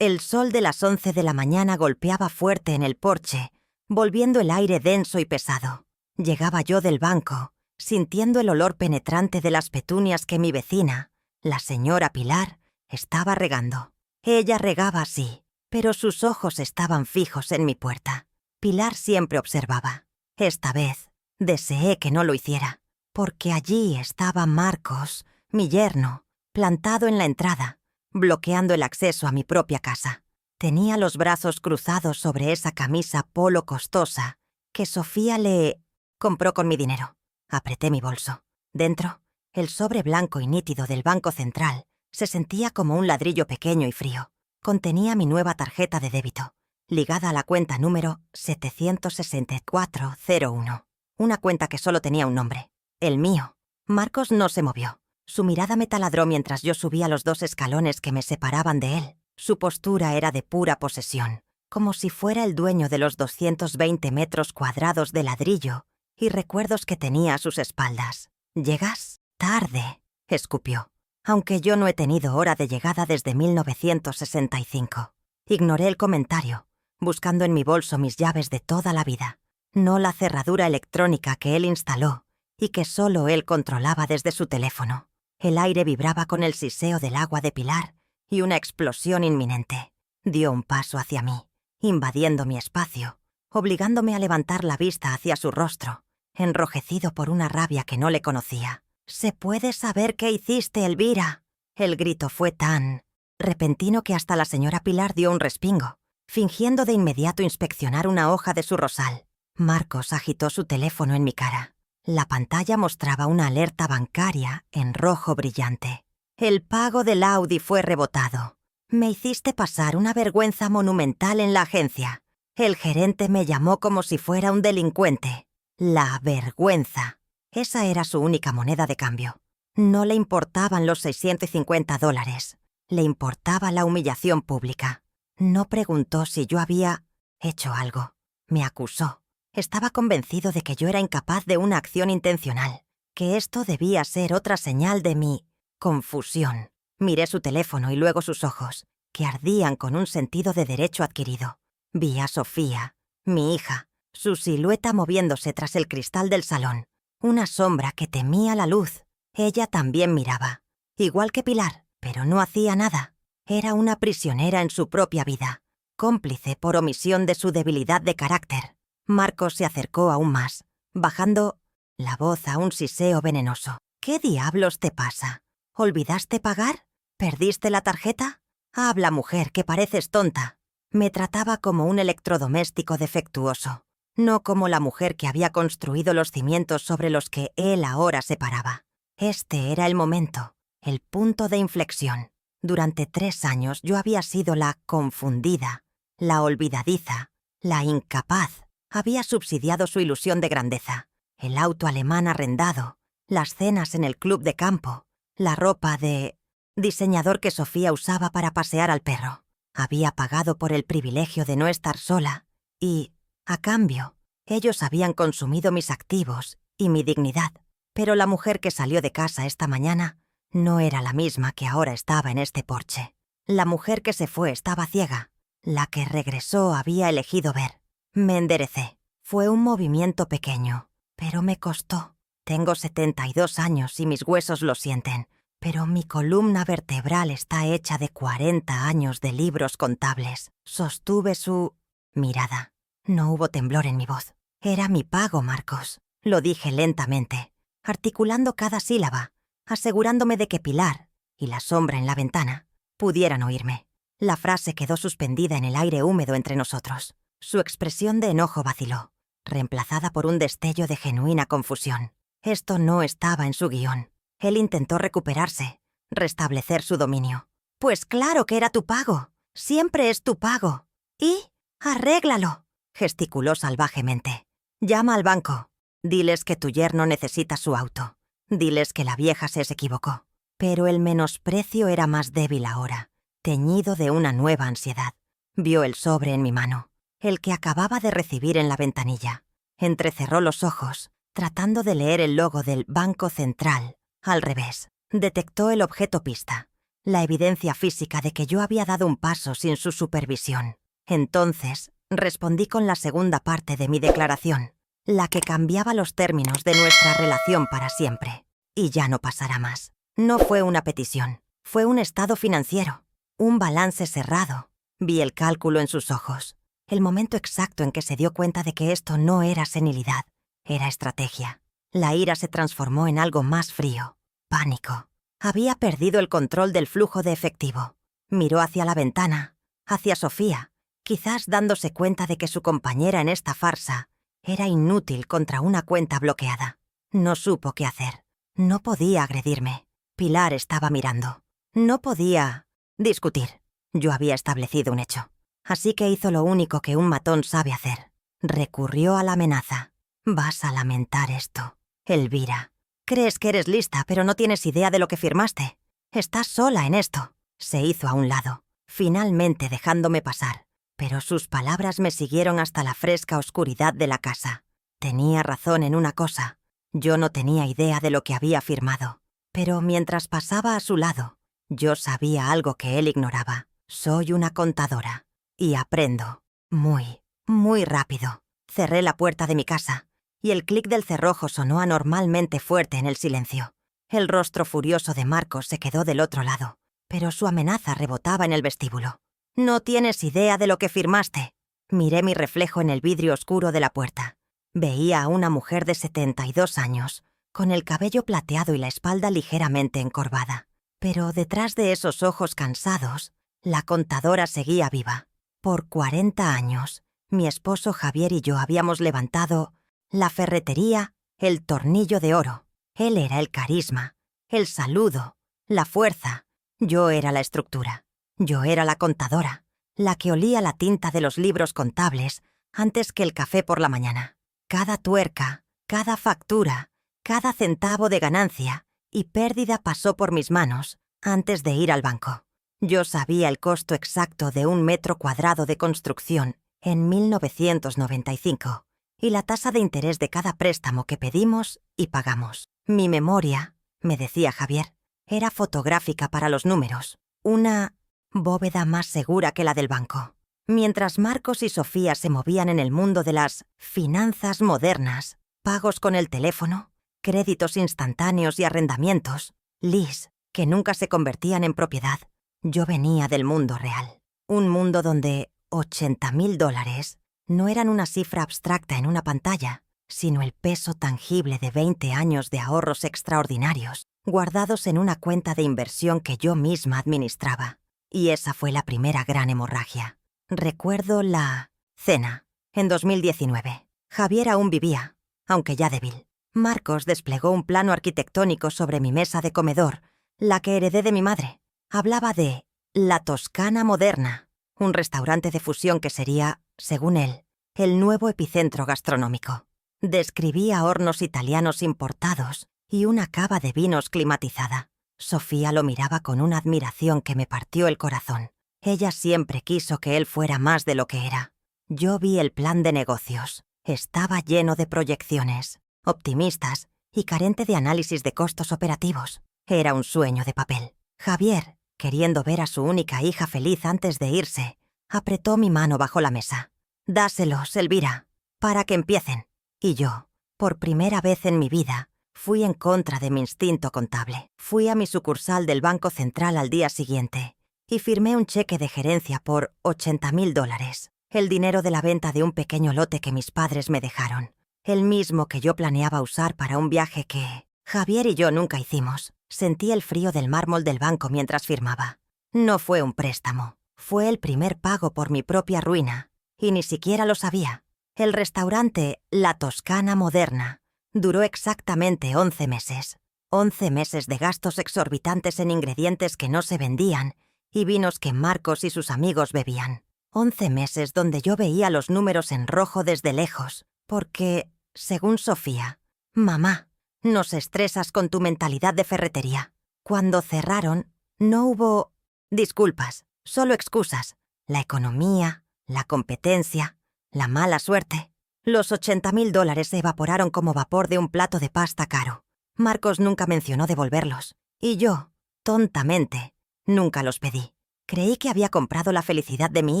El sol de las 11 de la mañana golpeaba fuerte en el porche, volviendo el aire denso y pesado. Llegaba yo del banco, sintiendo el olor penetrante de las petunias que mi vecina, la señora Pilar, estaba regando. Ella regaba así, pero sus ojos estaban fijos en mi puerta. Pilar siempre observaba. Esta vez, deseé que no lo hiciera, porque allí estaba Marcos, mi yerno, plantado en la entrada, bloqueando el acceso a mi propia casa. Tenía los brazos cruzados sobre esa camisa polo costosa que Sofía le compró con mi dinero. Apreté mi bolso. Dentro, el sobre blanco y nítido del Banco Central se sentía como un ladrillo pequeño y frío. Contenía mi nueva tarjeta de débito, ligada a la cuenta número 76401. Una cuenta que solo tenía un nombre, el mío. Marcos no se movió. Su mirada me taladró mientras yo subía los 2 escalones que me separaban de él. Su postura era de pura posesión, como si fuera el dueño de los 220 metros cuadrados de ladrillo y recuerdos que tenía a sus espaldas. «¿Llegas? Tarde», escupió. Aunque yo no he tenido hora de llegada desde 1965. Ignoré el comentario, buscando en mi bolso mis llaves de toda la vida, no la cerradura electrónica que él instaló y que solo él controlaba desde su teléfono. El aire vibraba con el siseo del agua de Pilar y una explosión inminente. Dio un paso hacia mí, invadiendo mi espacio, obligándome a levantar la vista hacia su rostro, enrojecido por una rabia que no le conocía. «¿Se puede saber qué hiciste, Elvira?» El grito fue tan repentino que hasta la señora Pilar dio un respingo, fingiendo de inmediato inspeccionar una hoja de su rosal. Marcos agitó su teléfono en mi cara. La pantalla mostraba una alerta bancaria en rojo brillante. «El pago del Audi fue rebotado. Me hiciste pasar una vergüenza monumental en la agencia. El gerente me llamó como si fuera un delincuente. La vergüenza». Esa era su única moneda de cambio. No le importaban los $650. Le importaba la humillación pública. No preguntó si yo había hecho algo. Me acusó. Estaba convencido de que yo era incapaz de una acción intencional, que esto debía ser otra señal de mi confusión. Miré su teléfono y luego sus ojos, que ardían con un sentido de derecho adquirido. Vi a Sofía, mi hija, su silueta moviéndose tras el cristal del salón. Una sombra que temía la luz. Ella también miraba, igual que Pilar, pero no hacía nada. Era una prisionera en su propia vida, cómplice por omisión de su debilidad de carácter. Marcos se acercó aún más, bajando la voz a un siseo venenoso. «¿Qué diablos te pasa? ¿Olvidaste pagar? ¿Perdiste la tarjeta? Habla, mujer, que pareces tonta». Me trataba como un electrodoméstico defectuoso, no como la mujer que había construido los cimientos sobre los que él ahora se paraba. Este era el momento, el punto de inflexión. Durante 3 años yo había sido la confundida, la olvidadiza, la incapaz. Había subsidiado su ilusión de grandeza, el auto alemán arrendado, las cenas en el club de campo, la ropa de diseñador que Sofía usaba para pasear al perro. Había pagado por el privilegio de no estar sola y, a cambio, ellos habían consumido mis activos y mi dignidad. Pero la mujer que salió de casa esta mañana no era la misma que ahora estaba en este porche. La mujer que se fue estaba ciega. La que regresó había elegido ver. Me enderecé. Fue un movimiento pequeño, pero me costó. Tengo 72 años y mis huesos lo sienten, pero mi columna vertebral está hecha de 40 años de libros contables. Sostuve su mirada. No hubo temblor en mi voz. Era mi pago, Marcos. Lo dije lentamente, articulando cada sílaba, asegurándome de que Pilar y la sombra en la ventana pudieran oírme. La frase quedó suspendida en el aire húmedo entre nosotros. Su expresión de enojo vaciló, reemplazada por un destello de genuina confusión. Esto no estaba en su guión. Él intentó recuperarse, restablecer su dominio. «Pues claro que era tu pago. Siempre es tu pago. Y arréglalo», gesticuló salvajemente. «Llama al banco. Diles que tu yerno necesita su auto. Diles que la vieja se equivocó». Pero el menosprecio era más débil ahora, teñido de una nueva ansiedad. Vio el sobre en mi mano, el que acababa de recibir en la ventanilla. Entrecerró los ojos, tratando de leer el logo del Banco Central al revés. Detectó el objeto pista, la evidencia física de que yo había dado un paso sin su supervisión. Entonces, respondí con la segunda parte de mi declaración, la que cambiaba los términos de nuestra relación para siempre. Y ya no pasará más. No fue una petición, fue un estado financiero, un balance cerrado. Vi el cálculo en sus ojos, el momento exacto en que se dio cuenta de que esto no era senilidad, era estrategia. La ira se transformó en algo más frío, pánico. Había perdido el control del flujo de efectivo. Miró hacia la ventana, hacia Sofía, quizás dándose cuenta de que su compañera en esta farsa era inútil contra una cuenta bloqueada. No supo qué hacer. No podía agredirme. Pilar estaba mirando. No podía discutir. Yo había establecido un hecho. Así que hizo lo único que un matón sabe hacer. Recurrió a la amenaza. Vas a lamentar esto, Elvira. Crees que eres lista, pero no tienes idea de lo que firmaste. Estás sola en esto. Se hizo a un lado, finalmente dejándome pasar. Pero sus palabras me siguieron hasta la fresca oscuridad de la casa. Tenía razón en una cosa. Yo no tenía idea de lo que había firmado. Pero mientras pasaba a su lado, yo sabía algo que él ignoraba. Soy una contadora. Y aprendo. Muy, muy rápido. Cerré la puerta de mi casa, y el clic del cerrojo sonó anormalmente fuerte en el silencio. El rostro furioso de Marcos se quedó del otro lado, pero su amenaza rebotaba en el vestíbulo. «No tienes idea de lo que firmaste». Miré mi reflejo en el vidrio oscuro de la puerta. Veía a una mujer de 72 años, con el cabello plateado y la espalda ligeramente encorvada. Pero detrás de esos ojos cansados, la contadora seguía viva. Por 40 años, mi esposo Javier y yo habíamos levantado la ferretería, el tornillo de oro. Él era el carisma, el saludo, la fuerza. Yo era la estructura. Yo era la contadora, la que olía la tinta de los libros contables antes que el café por la mañana. Cada tuerca, cada factura, cada centavo de ganancia y pérdida pasó por mis manos antes de ir al banco. Yo sabía el costo exacto de 1 metro cuadrado de construcción en 1995 y la tasa de interés de cada préstamo que pedimos y pagamos. Mi memoria, me decía Javier, era fotográfica para los números, una bóveda más segura que la del banco. Mientras Marcos y Sofía se movían en el mundo de las finanzas modernas, pagos con el teléfono, créditos instantáneos y arrendamientos, lease que nunca se convertían en propiedad, yo venía del mundo real. Un mundo donde $80.000 no eran una cifra abstracta en una pantalla, sino el peso tangible de 20 años de ahorros extraordinarios, guardados en una cuenta de inversión que yo misma administraba. Y esa fue la primera gran hemorragia. Recuerdo la cena, en 2019. Javier aún vivía, aunque ya débil. Marcos desplegó un plano arquitectónico sobre mi mesa de comedor, la que heredé de mi madre. Hablaba de La Toscana Moderna, un restaurante de fusión que sería, según él, el nuevo epicentro gastronómico. Describía hornos italianos importados y una cava de vinos climatizada. Sofía lo miraba con una admiración que me partió el corazón. Ella siempre quiso que él fuera más de lo que era. Yo vi el plan de negocios. Estaba lleno de proyecciones, optimistas y carente de análisis de costos operativos. Era un sueño de papel. Javier, queriendo ver a su única hija feliz antes de irse, apretó mi mano bajo la mesa. «Dáselos, Elvira, para que empiecen». Y yo, por primera vez en mi vida, fui en contra de mi instinto contable. Fui a mi sucursal del Banco Central al día siguiente y firmé un cheque de gerencia por $80.000, el dinero de la venta de un pequeño lote que mis padres me dejaron, el mismo que yo planeaba usar para un viaje que Javier y yo nunca hicimos. Sentí el frío del mármol del banco mientras firmaba. No fue un préstamo, fue el primer pago por mi propia ruina, y ni siquiera lo sabía. El restaurante La Toscana Moderna duró exactamente 11 meses. 11 meses de gastos exorbitantes en ingredientes que no se vendían y vinos que Marcos y sus amigos bebían. 11 meses donde yo veía los números en rojo desde lejos, porque, según Sofía, «Mamá, nos estresas con tu mentalidad de ferretería». Cuando cerraron, no hubo disculpas, solo excusas. La economía, la competencia, la mala suerte. Los $80.000 se evaporaron como vapor de un plato de pasta caro. Marcos nunca mencionó devolverlos. Y yo, tontamente, Nunca los pedí. Creí que había comprado la felicidad de mi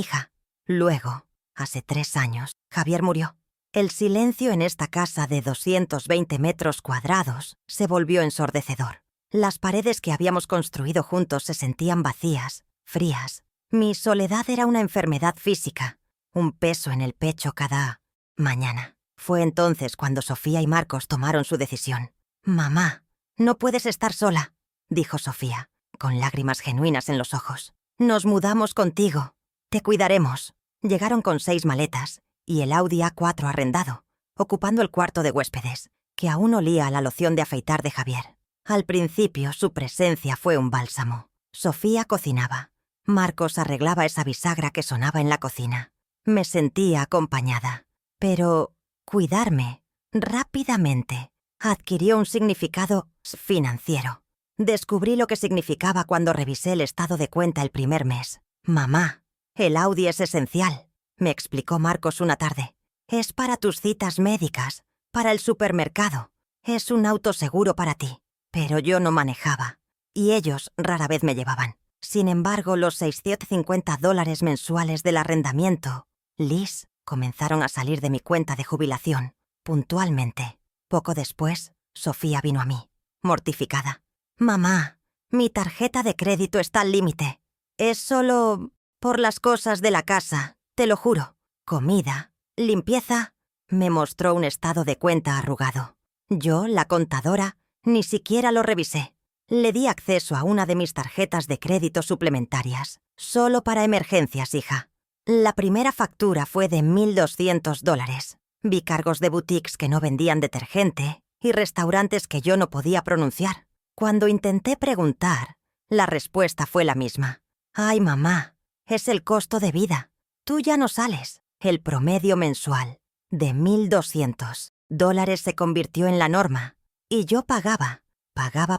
hija. Luego, hace 3 años, Javier murió. El silencio en esta casa de 220 metros cuadrados se volvió ensordecedor. Las paredes que habíamos construido juntos se sentían vacías, frías. Mi soledad era una enfermedad física, un peso en el pecho cada mañana. Fue entonces cuando Sofía y Marcos tomaron su decisión. «Mamá, no puedes estar sola», dijo Sofía, con lágrimas genuinas en los ojos. «Nos mudamos contigo. Te cuidaremos». Llegaron con 6 maletas y el Audi A4 arrendado, ocupando el cuarto de huéspedes, que aún olía a la loción de afeitar de Javier. Al principio, su presencia fue un bálsamo. Sofía cocinaba. Marcos arreglaba esa bisagra que sonaba en la cocina. Me sentía acompañada. Pero cuidarme, rápidamente, adquirió un significado financiero. Descubrí lo que significaba cuando revisé el estado de cuenta el primer mes. «Mamá, el Audi es esencial», me explicó Marcos una tarde. «Es para tus citas médicas, para el supermercado. Es un auto seguro para ti». Pero yo no manejaba, y ellos rara vez me llevaban. Sin embargo, los $650 mensuales del arrendamiento, Liz, comenzaron a salir de mi cuenta de jubilación, puntualmente. Poco después, Sofía vino a mí, mortificada. «Mamá, mi tarjeta de crédito está al límite. Es solo por las cosas de la casa, te lo juro. Comida, limpieza». Me mostró un estado de cuenta arrugado. Yo, la contadora, ni siquiera lo revisé. Le di acceso a una de mis tarjetas de crédito suplementarias. «Solo para emergencias, hija». La primera factura fue de $1,200. Vi cargos de boutiques que no vendían detergente y restaurantes que yo no podía pronunciar. Cuando intenté preguntar, la respuesta fue la misma. «Ay, mamá, es el costo de vida. Tú ya no sales». El promedio mensual de $1,200 se convirtió en la norma. Y yo pagaba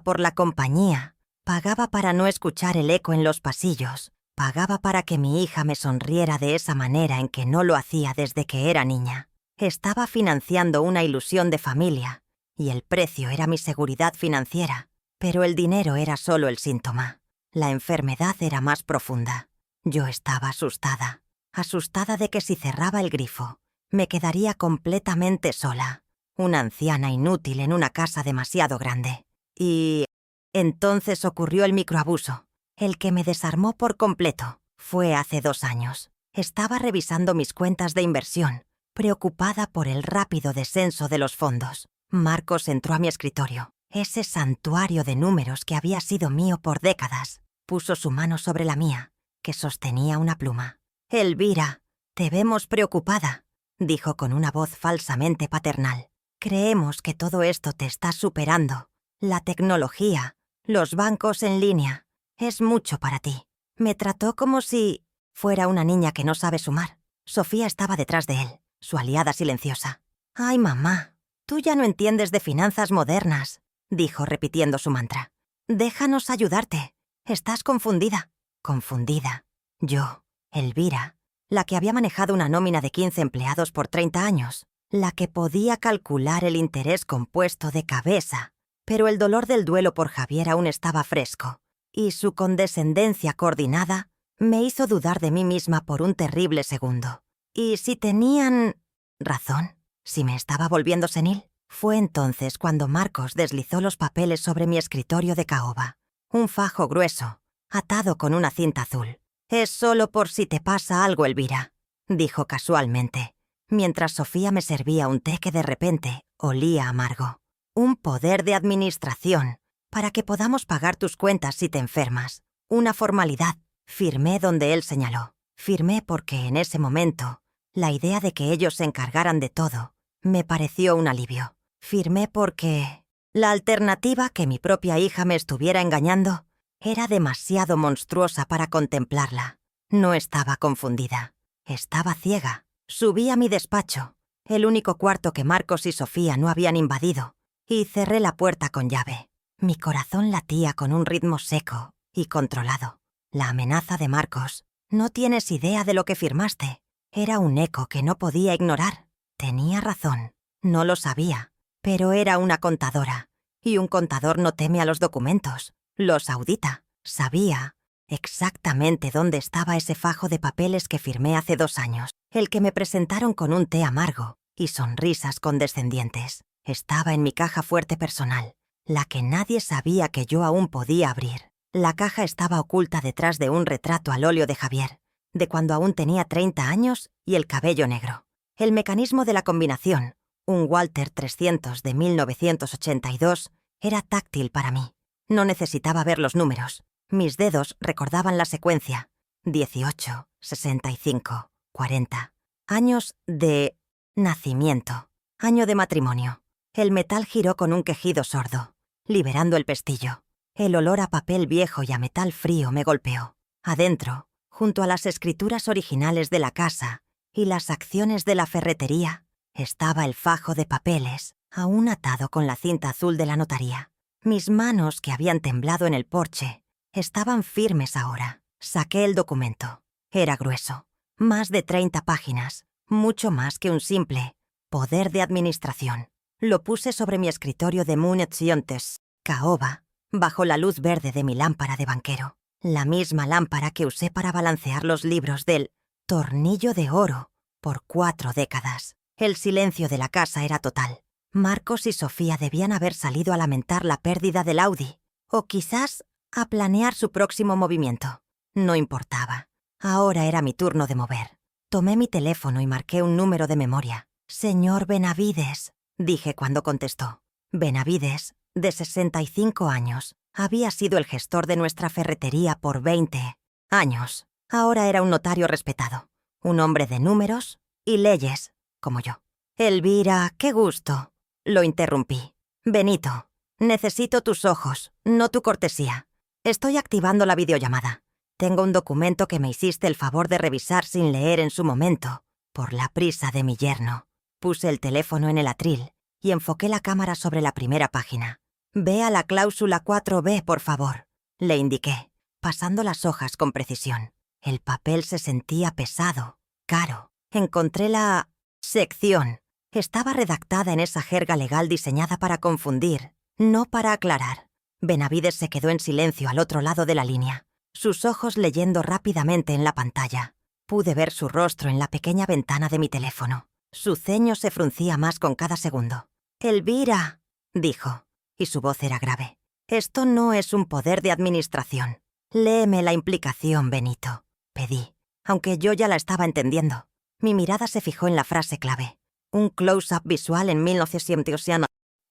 por la compañía, pagaba para no escuchar el eco en los pasillos, pagaba para que mi hija me sonriera de esa manera en que no lo hacía desde que era niña. Estaba financiando una ilusión de familia, y el precio era mi seguridad financiera, pero el dinero era solo el síntoma. La enfermedad era más profunda. Yo estaba asustada de que si cerraba el grifo, me quedaría completamente sola. Una anciana inútil en una casa demasiado grande. Y entonces ocurrió el microabuso, el que me desarmó por completo. Fue hace 2 años. Estaba revisando mis cuentas de inversión, preocupada por el rápido descenso de los fondos. Marcos entró a mi escritorio, ese santuario de números que había sido mío por décadas. Puso su mano sobre la mía, que sostenía una pluma. «Elvira, te vemos preocupada», dijo con una voz falsamente paternal. «Creemos que todo esto te está superando. La tecnología, los bancos en línea, es mucho para ti». Me trató como si fuera una niña que no sabe sumar. Sofía estaba detrás de él, su aliada silenciosa. «Ay, mamá, tú ya no entiendes de finanzas modernas», dijo repitiendo su mantra. «Déjanos ayudarte. Estás confundida». Confundida. Yo, Elvira, la que había manejado una nómina de 15 empleados por 30 años. La que podía calcular el interés compuesto de cabeza, pero el dolor del duelo por Javier aún estaba fresco, y su condescendencia coordinada me hizo dudar de mí misma por un terrible segundo. ¿Y si tenían razón? ¿Si me estaba volviendo senil? Fue entonces cuando Marcos deslizó los papeles sobre mi escritorio de caoba. Un fajo grueso, atado con una cinta azul. «Es solo por si te pasa algo, Elvira», dijo casualmente, mientras Sofía me servía un té que de repente olía amargo. «Un poder de administración, para que podamos pagar tus cuentas si te enfermas. Una formalidad». Firmé donde él señaló. Firmé porque en ese momento, la idea de que ellos se encargaran de todo me pareció un alivio. Firmé porque la alternativa, que mi propia hija me estuviera engañando, era demasiado monstruosa para contemplarla. No estaba confundida. Estaba ciega. Subí a mi despacho, el único cuarto que Marcos y Sofía no habían invadido, y cerré la puerta con llave. Mi corazón latía con un ritmo seco y controlado. La amenaza de Marcos. «No tienes idea de lo que firmaste». Era un eco que no podía ignorar. Tenía razón. No lo sabía, pero era una contadora, y un contador no teme a los documentos. Los audita. Sabía exactamente dónde estaba ese fajo de papeles que firmé hace 2 años, el que me presentaron con un té amargo y sonrisas condescendientes. Estaba en mi caja fuerte personal, la que nadie sabía que yo aún podía abrir. La caja estaba oculta detrás de un retrato al óleo de Javier, de cuando aún tenía 30 años y el cabello negro. El mecanismo de la combinación, un Walter 300 de 1982, era táctil para mí. No necesitaba ver los números. Mis dedos recordaban la secuencia. 18, 65, 40. Años de nacimiento. Año de matrimonio. El metal giró con un quejido sordo, liberando el pestillo. El olor a papel viejo y a metal frío me golpeó. Adentro, junto a las escrituras originales de la casa y las acciones de la ferretería, estaba el fajo de papeles, aún atado con la cinta azul de la notaría. Mis manos, que habían temblado en el porche, estaban firmes ahora. Saqué el documento. Era grueso. Más de 30 páginas. Mucho más que un simple poder de administración. Lo puse sobre mi escritorio de Municiones, caoba, bajo la luz verde de mi lámpara de banquero. La misma lámpara que usé para balancear los libros del Tornillo de Oro por 4 décadas. El silencio de la casa era total. Marcos y Sofía debían haber salido a lamentar la pérdida del Audi, o quizás a planear su próximo movimiento. No importaba. Ahora era mi turno de mover. Tomé mi teléfono y marqué un número de memoria. «Señor Benavides», dije cuando contestó. Benavides, de 65 años, había sido el gestor de nuestra ferretería por 20 años. Ahora era un notario respetado, un hombre de números y leyes, como yo. «Elvira, qué gusto», lo interrumpí. «Benito, necesito tus ojos, no tu cortesía. Estoy activando la videollamada. Tengo un documento que me hiciste el favor de revisar sin leer en su momento, por la prisa de mi yerno». Puse el teléfono en el atril y enfoqué la cámara sobre la primera página. «Ve a la cláusula 4B, por favor», le indiqué, pasando las hojas con precisión. El papel se sentía pesado, caro. Encontré la sección. Estaba redactada en esa jerga legal diseñada para confundir, no para aclarar. Benavides se quedó en silencio al otro lado de la línea, sus ojos leyendo rápidamente en la pantalla. Pude ver su rostro en la pequeña ventana de mi teléfono. Su ceño se fruncía más con cada segundo. «Elvira», dijo, y su voz era grave. «Esto no es un poder de administración. Léeme la implicación, Benito», pedí, aunque yo ya la estaba entendiendo. Mi mirada se fijó en la frase clave. Un close-up visual en 1900.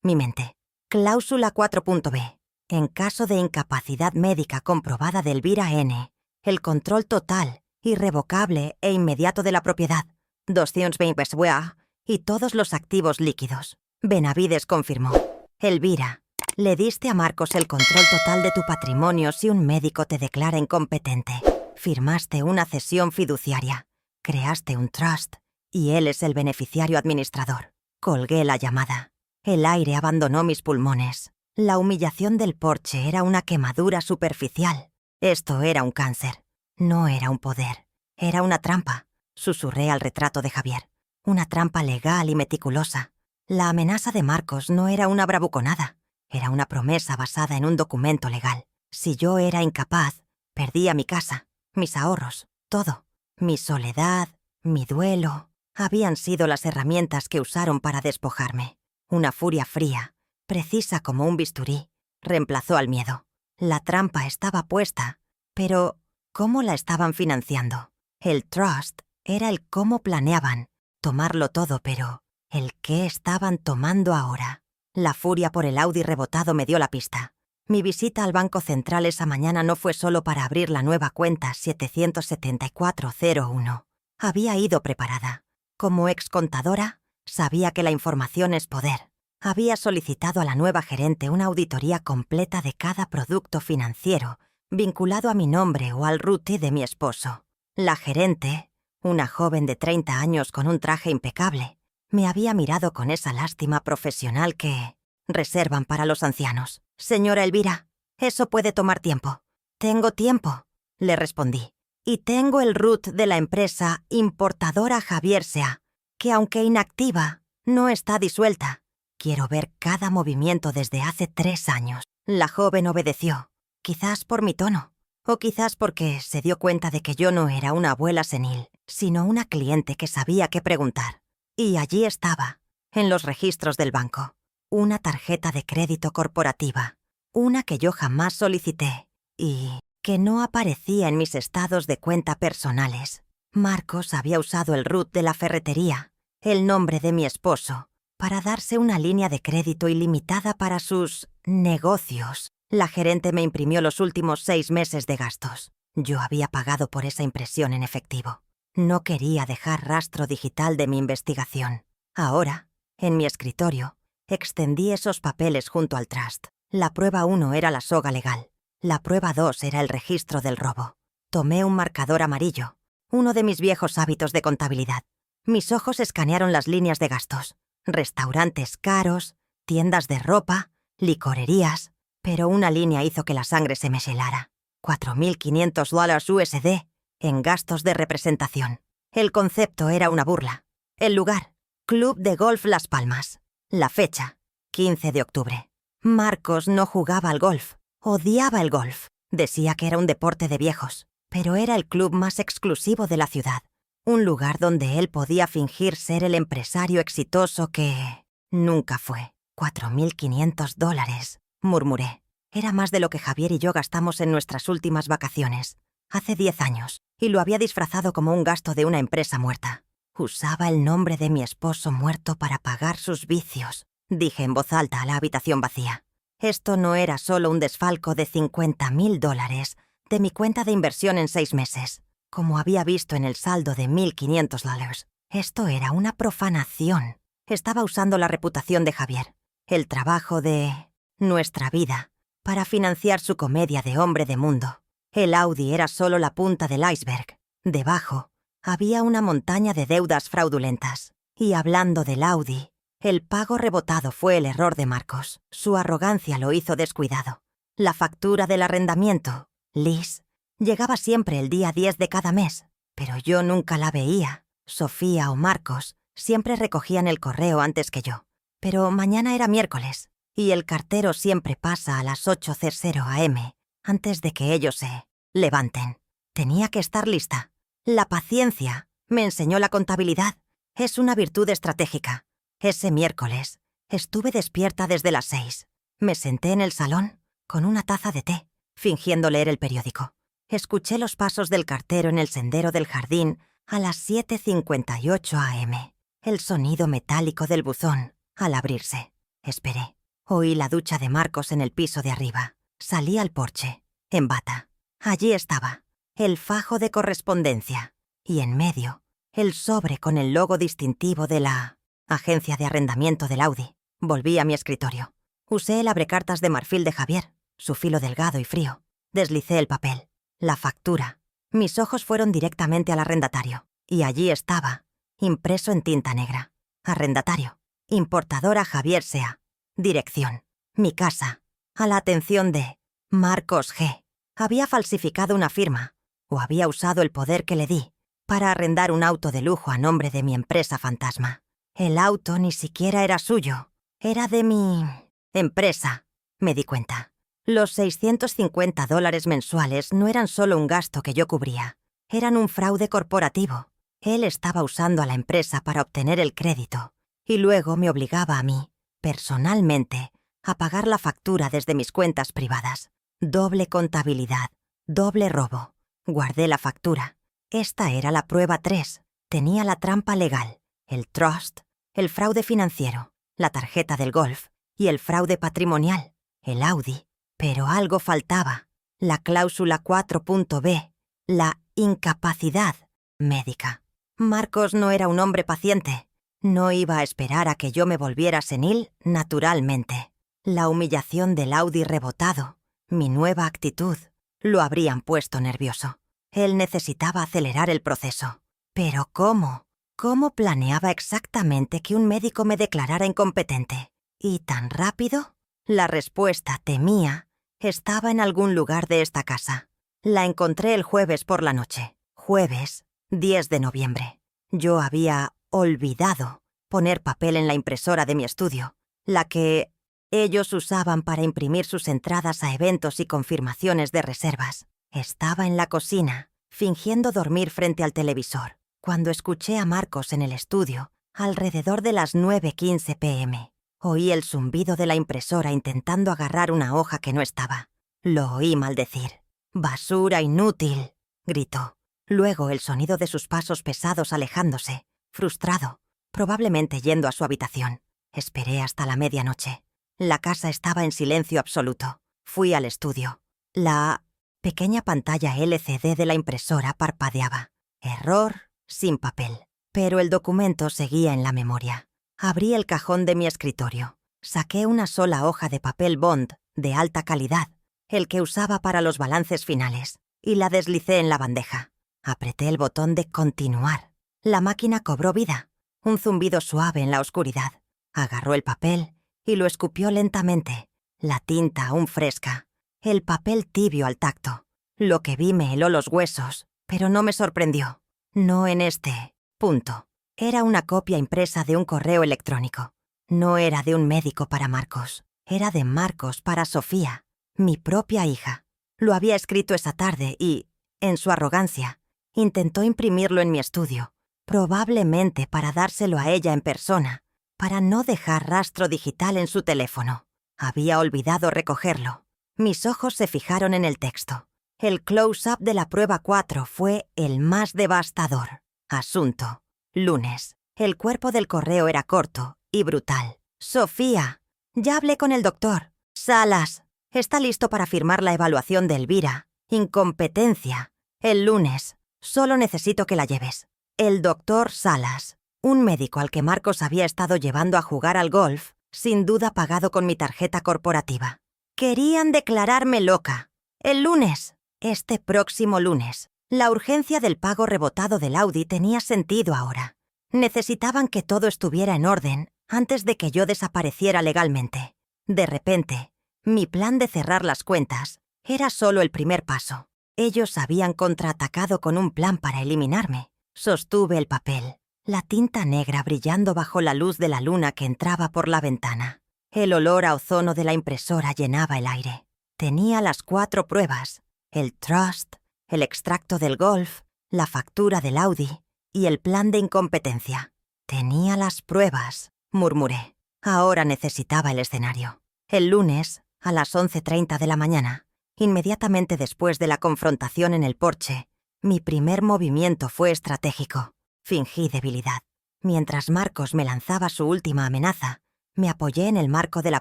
Mi mente. Cláusula 4.b. En caso de incapacidad médica comprobada de Elvira N., el control total, irrevocable e inmediato de la propiedad, 220 SWA y todos los activos líquidos. Benavides confirmó. «Elvira, le diste a Marcos el control total de tu patrimonio si un médico te declara incompetente. Firmaste una cesión fiduciaria. Creaste un trust y él es el beneficiario administrador». Colgué la llamada. El aire abandonó mis pulmones. La humillación del porche era una quemadura superficial. Esto era un cáncer. No era un poder. Era una trampa. Susurré al retrato de Javier. Una trampa legal y meticulosa. La amenaza de Marcos no era una bravuconada. Era una promesa basada en un documento legal. Si yo era incapaz, perdía mi casa, mis ahorros, todo. Mi soledad, mi duelo, habían sido las herramientas que usaron para despojarme. Una furia fría, precisa como un bisturí, reemplazó al miedo. La trampa estaba puesta, pero ¿cómo la estaban financiando? El trust era el cómo planeaban tomarlo todo, pero el qué estaban tomando ahora. La furia por el Audi rebotado me dio la pista. Mi visita al Banco Central esa mañana no fue solo para abrir la nueva cuenta 77401. Había ido preparada. Como excontadora, sabía que la información es poder. Había solicitado a la nueva gerente una auditoría completa de cada producto financiero vinculado a mi nombre o al RUTI de mi esposo. La gerente, una joven de 30 años con un traje impecable, me había mirado con esa lástima profesional que reservan para los ancianos. «Señora Elvira, eso puede tomar tiempo». «Tengo tiempo», le respondí. «Y tengo el RUT de la empresa importadora Javier S.A., que aunque inactiva, no está disuelta. Quiero ver cada movimiento desde hace 3 años». La joven obedeció, quizás por mi tono, O quizás porque se dio cuenta de que yo no era una abuela senil, sino una cliente que sabía qué preguntar. Y allí estaba, en los registros del banco, una tarjeta de crédito corporativa, una que yo jamás solicité y que no aparecía en mis estados de cuenta personales. Marcos había usado el RUT de la ferretería, el nombre de mi esposo, para darse una línea de crédito ilimitada para sus negocios. La gerente me imprimió los últimos 6 meses de gastos. Yo había pagado por esa impresión en efectivo. No quería dejar rastro digital de mi investigación. Ahora, en mi escritorio, extendí esos papeles junto al trust. La prueba 1 era la soga legal. La prueba 2 era el registro del robo. Tomé un marcador amarillo, uno de mis viejos hábitos de contabilidad. Mis ojos escanearon las líneas de gastos. Restaurantes caros, tiendas de ropa, licorerías. Pero una línea hizo que la sangre se me helara. $4.500 USD en gastos de representación. El concepto era una burla. El lugar, Club de Golf Las Palmas. La fecha, 15 de octubre. Marcos no jugaba al golf. Odiaba el golf. Decía que era un deporte de viejos. Pero era el club más exclusivo de la ciudad. Un lugar donde él podía fingir ser el empresario exitoso que nunca fue. $4.500, murmuré. Era más de lo que Javier y yo gastamos en nuestras últimas vacaciones, hace 10 años, y lo había disfrazado como un gasto de una empresa muerta. Usaba el nombre de mi esposo muerto para pagar sus vicios, dije en voz alta a la habitación vacía. Esto no era solo un desfalco de $50.000 de mi cuenta de inversión en 6 meses, como había visto en el saldo de $1.500. Esto era una profanación. Estaba usando la reputación de Javier, el trabajo de nuestra vida, para financiar su comedia de hombre de mundo. El Audi era solo la punta del iceberg. Debajo había una montaña de deudas fraudulentas. Y hablando del Audi, el pago rebotado fue el error de Marcos. Su arrogancia lo hizo descuidado. La factura del arrendamiento, Liz, llegaba siempre el día 10 de cada mes, pero yo nunca la veía. Sofía o Marcos siempre recogían el correo antes que yo. Pero mañana era miércoles, y el cartero siempre pasa a las 8:00 AM, antes de que ellos se levanten. Tenía que estar lista. La paciencia, me enseñó la contabilidad, es una virtud estratégica. Ese miércoles estuve despierta desde las 6. Me senté en el salón con una taza de té, fingiendo leer el periódico. Escuché los pasos del cartero en el sendero del jardín a las 7:58 AM. El sonido metálico del buzón al abrirse. Esperé. Oí la ducha de Marcos en el piso de arriba. Salí al porche, en bata. Allí estaba, el fajo de correspondencia. Y en medio, el sobre con el logo distintivo de la agencia de arrendamiento del Audi. Volví a mi escritorio. Usé el abrecartas de marfil de Javier, su filo delgado y frío. Deslicé el papel, la factura. Mis ojos fueron directamente al arrendatario. Y allí estaba, impreso en tinta negra. Arrendatario. Importadora Javier Sea. Dirección. Mi casa. A la atención de Marcos G. Había falsificado una firma, o había usado el poder que le di, para arrendar un auto de lujo a nombre de mi empresa fantasma. El auto ni siquiera era suyo. Era de mi empresa, me di cuenta. Los $650 mensuales no eran solo un gasto que yo cubría. Eran un fraude corporativo. Él estaba usando a la empresa para obtener el crédito, y luego me obligaba a mí, personalmente, a pagar la factura desde mis cuentas privadas. Doble contabilidad, doble robo. Guardé la factura. Esta era la prueba 3. Tenía la trampa legal, el trust, el fraude financiero, la tarjeta del golf y el fraude patrimonial, el Audi. Pero algo faltaba, la cláusula 4.b, la incapacidad médica. Marcos no era un hombre paciente. No iba a esperar a que yo me volviera senil naturalmente. La humillación del Audi rebotado, mi nueva actitud, lo habrían puesto nervioso. Él necesitaba acelerar el proceso. ¿Pero cómo? ¿Cómo planeaba exactamente que un médico me declarara incompetente? ¿Y tan rápido? La respuesta, temía, estaba en algún lugar de esta casa. La encontré el jueves por la noche. Jueves, 10 de noviembre. Yo había olvidado poner papel en la impresora de mi estudio, la que ellos usaban para imprimir sus entradas a eventos y confirmaciones de reservas. Estaba en la cocina, fingiendo dormir frente al televisor, cuando escuché a Marcos en el estudio, alrededor de las 9:15 p.m. Oí el zumbido de la impresora intentando agarrar una hoja que no estaba. Lo oí maldecir. «¡Basura inútil!», gritó. Luego el sonido de sus pasos pesados alejándose, frustrado, probablemente yendo a su habitación. Esperé hasta la medianoche. La casa estaba en silencio absoluto. Fui al estudio. La pequeña pantalla LCD de la impresora parpadeaba. Error, sin papel. Pero el documento seguía en la memoria. Abrí el cajón de mi escritorio. Saqué una sola hoja de papel bond de alta calidad, el que usaba para los balances finales, y la deslicé en la bandeja. Apreté el botón de continuar. La máquina cobró vida. Un zumbido suave en la oscuridad. Agarró el papel y lo escupió lentamente. La tinta aún fresca. El papel tibio al tacto. Lo que vi me heló los huesos, pero no me sorprendió. No en este punto. Era una copia impresa de un correo electrónico. No era de un médico para Marcos. Era de Marcos para Sofía, mi propia hija. Lo había escrito esa tarde y, en su arrogancia, intentó imprimirlo en mi estudio, probablemente para dárselo a ella en persona, para no dejar rastro digital en su teléfono. Había olvidado recogerlo. Mis ojos se fijaron en el texto. El close-up de la prueba 4 fue el más devastador. Asunto: lunes. El cuerpo del correo era corto y brutal. Sofía, ya hablé con el doctor. Salas, está listo para firmar la evaluación de Elvira. Incompetencia. El lunes. Solo necesito que la lleves. El doctor Salas, un médico al que Marcos había estado llevando a jugar al golf, sin duda pagado con mi tarjeta corporativa. Querían declararme loca. El lunes. Este próximo lunes. La urgencia del pago rebotado del Audi tenía sentido ahora. Necesitaban que todo estuviera en orden antes de que yo desapareciera legalmente. De repente, mi plan de cerrar las cuentas era solo el primer paso. Ellos habían contraatacado con un plan para eliminarme. Sostuve el papel, la tinta negra brillando bajo la luz de la luna que entraba por la ventana. El olor a ozono de la impresora llenaba el aire. Tenía las 4 pruebas: el trust, el extracto del golf, la factura del Audi y el plan de incompetencia. Tenía las pruebas, murmuré. Ahora necesitaba el escenario. El lunes, a las 11:30 de la mañana, inmediatamente después de la confrontación en el porche, mi primer movimiento fue estratégico. Fingí debilidad. Mientras Marcos me lanzaba su última amenaza, me apoyé en el marco de la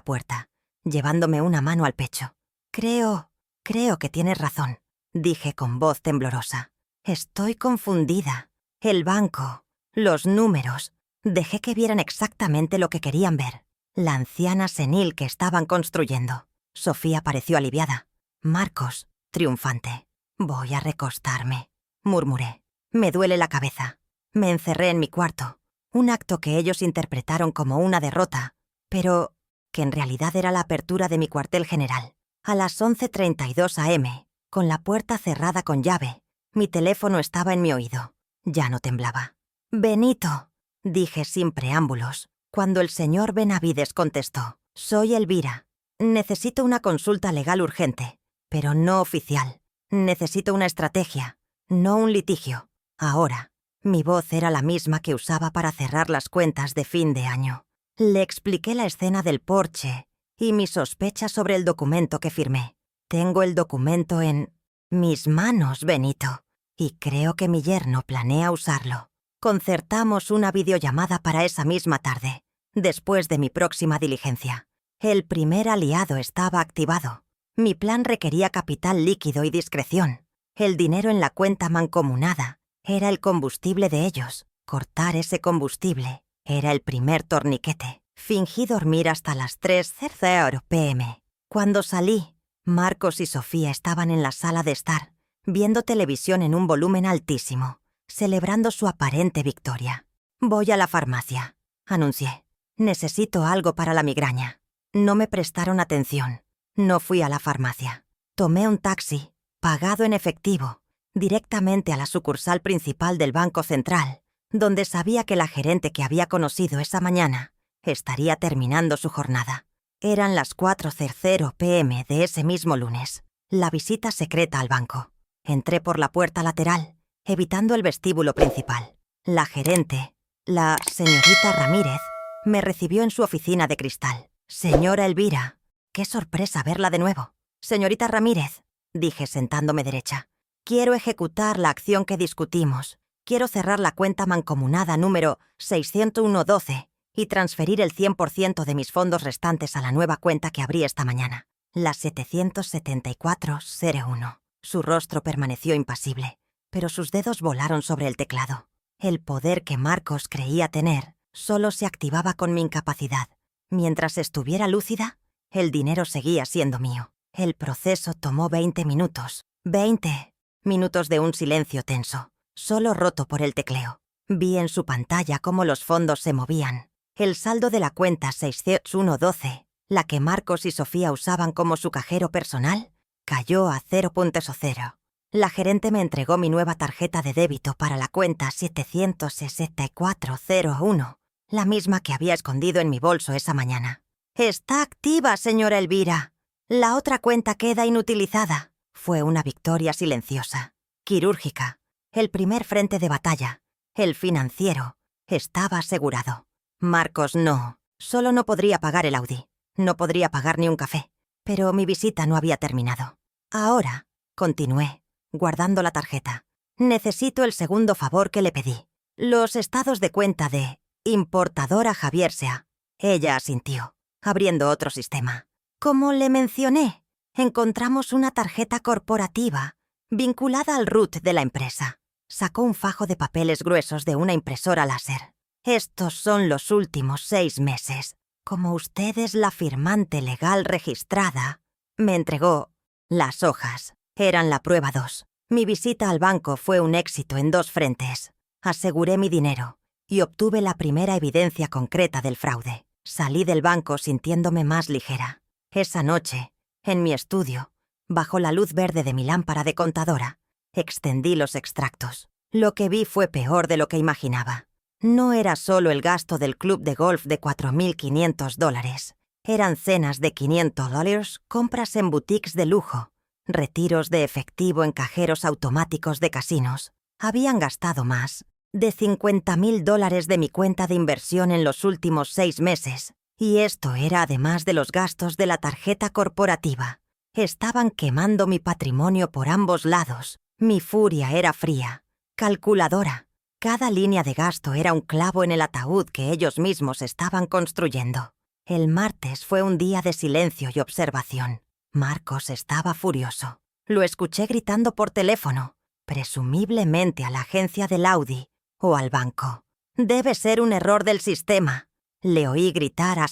puerta, llevándome una mano al pecho. Creo que tienes razón, dije con voz temblorosa. Estoy confundida. El banco, los números. Dejé que vieran exactamente lo que querían ver. La anciana senil que estaban construyendo. Sofía pareció aliviada. Marcos, triunfante. Voy a recostarme, murmuré. Me duele la cabeza. Me encerré en mi cuarto. Un acto que ellos interpretaron como una derrota, pero que en realidad era la apertura de mi cuartel general. A las 11:32 a.m., con la puerta cerrada con llave, mi teléfono estaba en mi oído. Ya no temblaba. «Benito», dije sin preámbulos, cuando el señor Benavides contestó. «Soy Elvira. Necesito una consulta legal urgente, pero no oficial. Necesito una estrategia, no un litigio. Ahora». Mi voz era la misma que usaba para cerrar las cuentas de fin de año. Le expliqué la escena del porche y mis sospechas sobre el documento que firmé. Tengo el documento en mis manos, Benito, y creo que mi yerno planea usarlo. Concertamos una videollamada para esa misma tarde, después de mi próxima diligencia. El primer aliado estaba activado. Mi plan requería capital líquido y discreción. El dinero en la cuenta mancomunada era el combustible de ellos. Cortar ese combustible era el primer torniquete. Fingí dormir hasta las 3:00 p.m. Cuando salí, Marcos y Sofía estaban en la sala de estar, viendo televisión en un volumen altísimo, celebrando su aparente victoria. «Voy a la farmacia», anuncié. «Necesito algo para la migraña». No me prestaron atención. No fui a la farmacia. Tomé un taxi, pagado en efectivo, directamente a la sucursal principal del Banco Central, donde sabía que la gerente que había conocido esa mañana estaría terminando su jornada. Eran las 4:00 p.m. de ese mismo lunes, la visita secreta al banco. Entré por la puerta lateral, evitando el vestíbulo principal. La gerente, la señorita Ramírez, me recibió en su oficina de cristal. «Señora Elvira». Qué sorpresa verla de nuevo. «Señorita Ramírez», dije sentándome derecha. «Quiero ejecutar la acción que discutimos. Quiero cerrar la cuenta mancomunada número 60112 y transferir el 100% de mis fondos restantes a la nueva cuenta que abrí esta mañana, la 77401». Su rostro permaneció impasible, pero sus dedos volaron sobre el teclado. El poder que Marcos creía tener solo se activaba con mi incapacidad. Mientras estuviera lúcida, el dinero seguía siendo mío. El proceso tomó 20 minutos. 20 minutos de un silencio tenso, solo roto por el tecleo. Vi en su pantalla cómo los fondos se movían. El saldo de la cuenta 60112, la que Marcos y Sofía usaban como su cajero personal, cayó a 0.0. La gerente me entregó mi nueva tarjeta de débito para la cuenta 76401, la misma que había escondido en mi bolso esa mañana. «Está activa, señora Elvira. La otra cuenta queda inutilizada». Fue una victoria silenciosa, quirúrgica. El primer frente de batalla, el financiero, estaba asegurado. Marcos solo no podría pagar el Audi. No podría pagar ni un café. Pero mi visita no había terminado. «Ahora», continué, guardando la tarjeta, «necesito el segundo favor que le pedí. Los estados de cuenta de importadora Javier Sea». Ella asintió, abriendo otro sistema. «Como le mencioné, encontramos una tarjeta corporativa vinculada al RUT de la empresa». Sacó un fajo de papeles gruesos de una impresora láser. «Estos son los últimos 6 meses. Como usted es la firmante legal registrada», me entregó las hojas. Eran la prueba 2. Mi visita al banco fue un éxito en 2 frentes. Aseguré mi dinero y obtuve la primera evidencia concreta del fraude. Salí del banco sintiéndome más ligera. Esa noche, en mi estudio, bajo la luz verde de mi lámpara de contadora, extendí los extractos. Lo que vi fue peor de lo que imaginaba. No era solo el gasto del club de golf de $4.500. Eran cenas de $500, compras en boutiques de lujo, retiros de efectivo en cajeros automáticos de casinos. Habían gastado más de $50.000 de mi cuenta de inversión en los últimos 6 meses, y esto era además de los gastos de la tarjeta corporativa. Estaban quemando mi patrimonio por ambos lados. Mi furia era fría, calculadora. Cada línea de gasto era un clavo en el ataúd que ellos mismos estaban construyendo. El martes fue un día de silencio y observación. Marcos estaba furioso. Lo escuché gritando por teléfono, presumiblemente a la agencia del Audi o al banco. «Debe ser un error del sistema». Le oí gritar a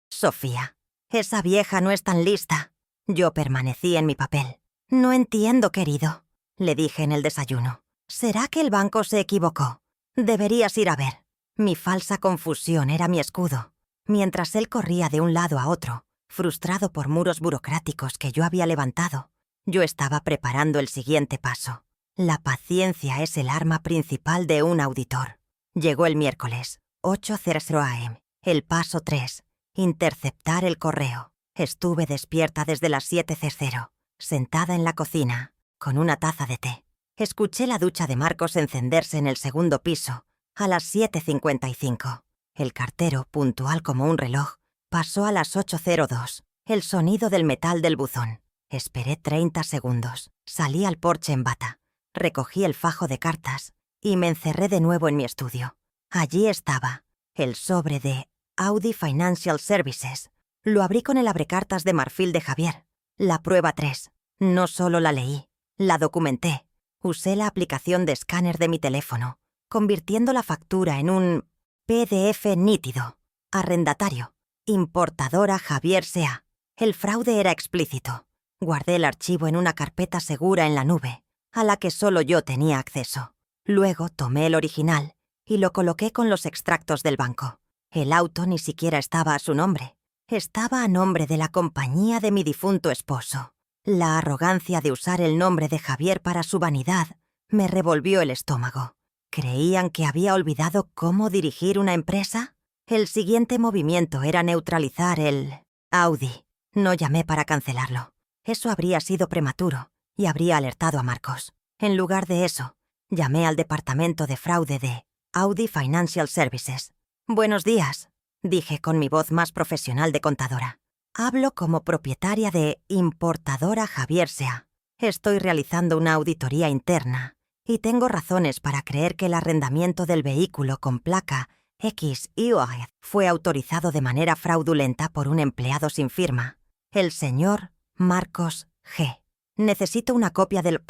Sofía. «Esa vieja no es tan lista». Yo permanecí en mi papel. «No entiendo, querido», le dije en el desayuno. «¿Será que el banco se equivocó? Deberías ir a ver». Mi falsa confusión era mi escudo. Mientras él corría de un lado a otro, frustrado por muros burocráticos que yo había levantado, yo estaba preparando el siguiente paso. La paciencia es el arma principal de un auditor. Llegó el miércoles, 8:00 am. El paso 3, interceptar el correo. Estuve despierta desde las 7:00, sentada en la cocina, con una taza de té. Escuché la ducha de Marcos encenderse en el segundo piso, a las 7:55. El cartero, puntual como un reloj, pasó a las 8:02. El sonido del metal del buzón. Esperé 30 segundos. Salí al porche en bata. Recogí el fajo de cartas y me encerré de nuevo en mi estudio. Allí estaba, el sobre de Audi Financial Services. Lo abrí con el abrecartas de marfil de Javier. La prueba 3. No solo la leí, la documenté. Usé la aplicación de escáner de mi teléfono, convirtiendo la factura en un PDF nítido. Arrendatario. Importadora Javier Sea. El fraude era explícito. Guardé el archivo en una carpeta segura en la nube, a la que solo yo tenía acceso. Luego tomé el original y lo coloqué con los extractos del banco. El auto ni siquiera estaba a su nombre. Estaba a nombre de la compañía de mi difunto esposo. La arrogancia de usar el nombre de Javier para su vanidad me revolvió el estómago. ¿Creían que había olvidado cómo dirigir una empresa? El siguiente movimiento era neutralizar el Audi. No llamé para cancelarlo. Eso habría sido prematuro y habría alertado a Marcos. En lugar de eso, llamé al departamento de fraude de Audi Financial Services. «Buenos días», dije con mi voz más profesional de contadora. «Hablo como propietaria de Importadora Javier Sea. Estoy realizando una auditoría interna y tengo razones para creer que el arrendamiento del vehículo con placa XY fue autorizado de manera fraudulenta por un empleado sin firma, el señor Marcos G. Necesito una copia del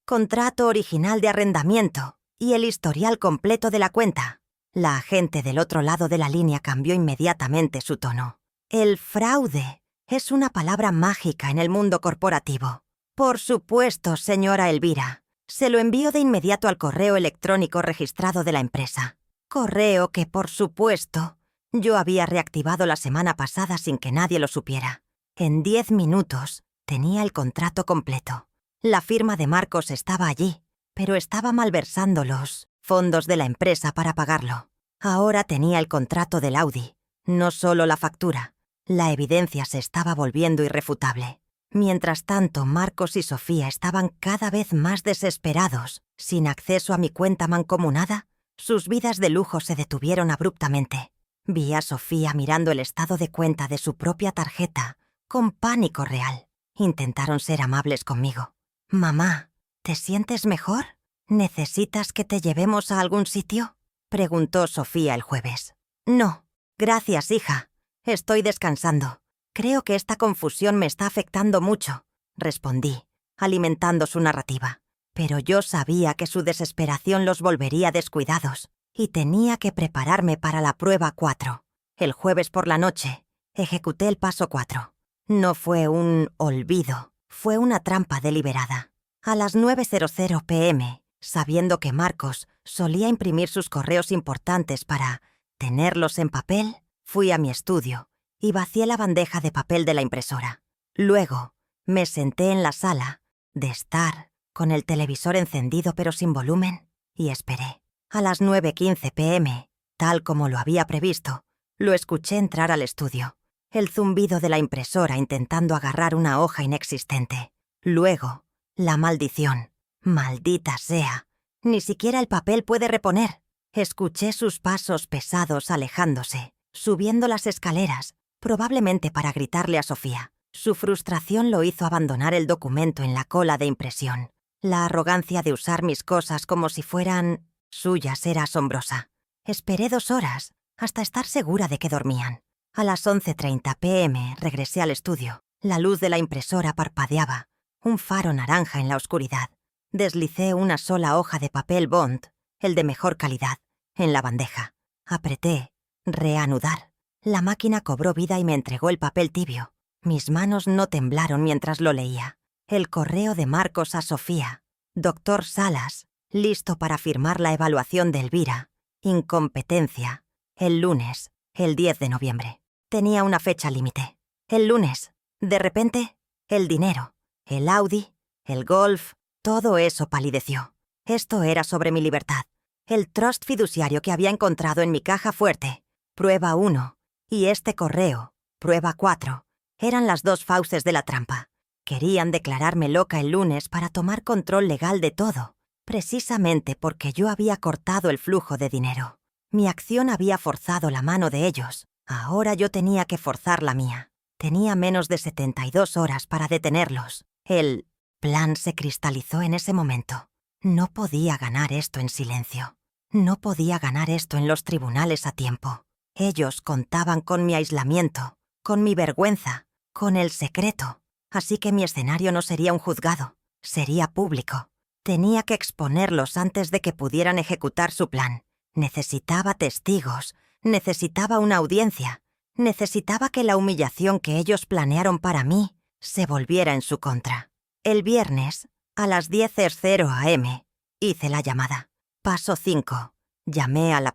contrato original de arrendamiento y el historial completo de la cuenta». La agente del otro lado de la línea cambió inmediatamente su tono. «El fraude es una palabra mágica en el mundo corporativo. Por supuesto, señora Elvira. Se lo envío de inmediato al correo electrónico registrado de la empresa. Correo que, por supuesto, yo había reactivado la semana pasada sin que nadie lo supiera. En 10 minutos tenía el contrato completo. La firma de Marcos estaba allí, pero estaba malversando los fondos de la empresa para pagarlo. Ahora tenía el contrato del Audi, no solo la factura. La evidencia se estaba volviendo irrefutable. Mientras tanto, Marcos y Sofía estaban cada vez más desesperados. Sin acceso a mi cuenta mancomunada, sus vidas de lujo se detuvieron abruptamente. Vi a Sofía mirando el estado de cuenta de su propia tarjeta, con pánico real. Intentaron ser amables conmigo. «Mamá, ¿te sientes mejor? ¿Necesitas que te llevemos a algún sitio?», preguntó Sofía el jueves. «No, gracias, hija. Estoy descansando. Creo que esta confusión me está afectando mucho», respondí, alimentando su narrativa. Pero yo sabía que su desesperación los volvería descuidados y tenía que prepararme para la prueba 4. El jueves por la noche, ejecuté el paso 4. No fue un olvido, fue una trampa deliberada. A las 9:00 p.m., sabiendo que Marcos solía imprimir sus correos importantes para tenerlos en papel, fui a mi estudio y vacié la bandeja de papel de la impresora. Luego, me senté en la sala de estar con el televisor encendido pero sin volumen y esperé. A las 9:15 p.m., tal como lo había previsto, lo escuché entrar al estudio. El zumbido de la impresora intentando agarrar una hoja inexistente. Luego, la maldición. «Maldita sea. Ni siquiera el papel puede reponer». Escuché sus pasos pesados alejándose, subiendo las escaleras, probablemente para gritarle a Sofía. Su frustración lo hizo abandonar el documento en la cola de impresión. La arrogancia de usar mis cosas como si fueran suyas era asombrosa. Esperé 2 horas, hasta estar segura de que dormían. A las 11:30 p.m. regresé al estudio. La luz de la impresora parpadeaba, un faro naranja en la oscuridad. Deslicé una sola hoja de papel bond, el de mejor calidad, en la bandeja. Apreté «reanudar». La máquina cobró vida y me entregó el papel tibio. Mis manos no temblaron mientras lo leía. El correo de Marcos a Sofía. «Doctor Salas, listo para firmar la evaluación de Elvira. Incompetencia. El lunes, el 10 de noviembre». Tenía una fecha límite. El lunes. De repente, el dinero, el Audi, el Golf, todo eso palideció. Esto era sobre mi libertad. El trust fiduciario que había encontrado en mi caja fuerte, prueba 1, y este correo, prueba 4, eran las 2 fauces de la trampa. Querían declararme loca el lunes para tomar control legal de todo, precisamente porque yo había cortado el flujo de dinero. Mi acción había forzado la mano de ellos. Ahora yo tenía que forzar la mía. Tenía menos de 72 horas para detenerlos. El plan se cristalizó en ese momento. No podía ganar esto en silencio. No podía ganar esto en los tribunales a tiempo. Ellos contaban con mi aislamiento, con mi vergüenza, con el secreto. Así que mi escenario no sería un juzgado, sería público. Tenía que exponerlos antes de que pudieran ejecutar su plan. Necesitaba testigos, necesitaba una audiencia, necesitaba que la humillación que ellos planearon para mí se volviera en su contra. El viernes, a las 10:00 a.m., hice la llamada. Paso 5. Llamé a la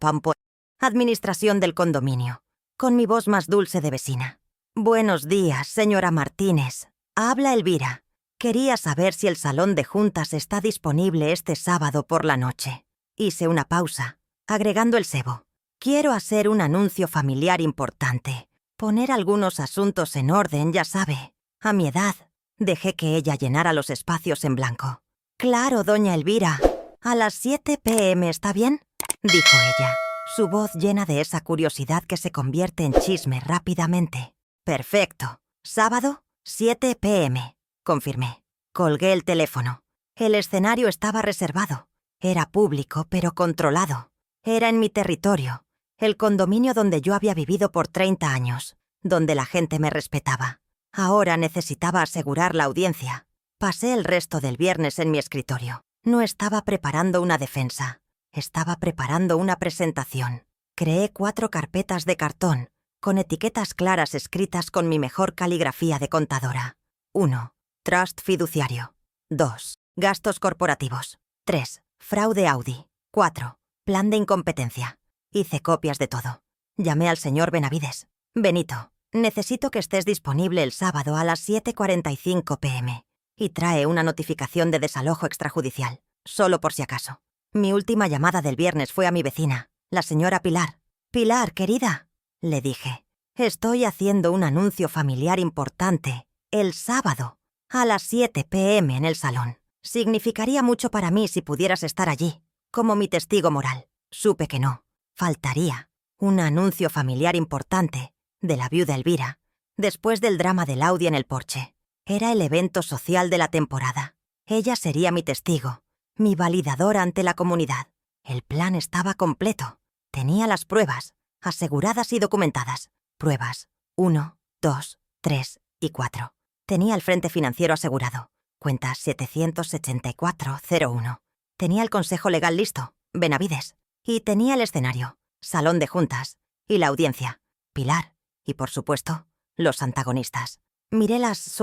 administración del condominio, con mi voz más dulce de vecina. «Buenos días, señora Martínez. Habla Elvira. Quería saber si el salón de juntas está disponible este sábado por la noche». Hice una pausa, agregando el cebo. «Quiero hacer un anuncio familiar importante. Poner algunos asuntos en orden, ya sabe. A mi edad, Dejé que ella llenara los espacios en blanco. «Claro, doña Elvira. ¿A las 7 p.m. está bien?», dijo ella, su voz llena de esa curiosidad que se convierte en chisme rápidamente. «Perfecto. Sábado, 7 p.m., confirmé. Colgué el teléfono. El escenario estaba reservado. Era público, pero controlado. Era en mi territorio, el condominio donde yo había vivido por 30 años, donde la gente me respetaba. Ahora necesitaba asegurar la audiencia. Pasé el resto del viernes en mi escritorio. No estaba preparando una defensa. Estaba preparando una presentación. Creé 4 carpetas de cartón, con etiquetas claras escritas con mi mejor caligrafía de contadora. 1. Trust fiduciario. 2. Gastos corporativos. 3. Fraude Audi. 4. Plan de incompetencia. Hice copias de todo. Llamé al señor Benavides. «Benito, necesito que estés disponible el sábado a las 7:45 p.m. y trae una notificación de desalojo extrajudicial, solo por si acaso». Mi última llamada del viernes fue a mi vecina, la señora Pilar. «Pilar, querida», le dije, «estoy haciendo un anuncio familiar importante el sábado a las 7 p.m. en el salón. Significaría mucho para mí si pudieras estar allí, como mi testigo moral». Supe que no. Faltaría. Un anuncio familiar importante de la viuda Elvira, después del drama del Audi en el porche. Era el evento social de la temporada. Ella sería mi testigo, mi validador ante la comunidad. El plan estaba completo. Tenía las pruebas, aseguradas y documentadas. Pruebas 1, 2, 3 y 4. Tenía el frente financiero asegurado. Cuenta 78401. Tenía el consejo legal listo, Benavides. Y tenía el escenario, salón de juntas, y la audiencia, Pilar, y por supuesto, los antagonistas. Miré las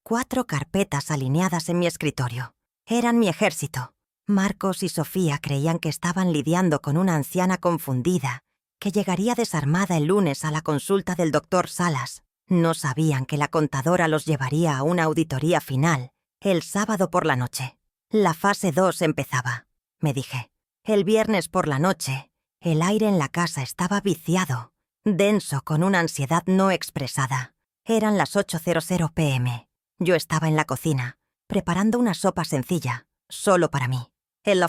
4 carpetas alineadas en mi escritorio. Eran mi ejército. Marcos y Sofía creían que estaban lidiando con una anciana confundida que llegaría desarmada el lunes a la consulta del doctor Salas. No sabían que la contadora los llevaría a una auditoría final el sábado por la noche. La fase 2 empezaba, me dije. El viernes por la noche, el aire en la casa estaba viciado, denso con una ansiedad no expresada. Eran las 8:00 p.m. Yo estaba en la cocina, preparando una sopa sencilla, solo para mí. El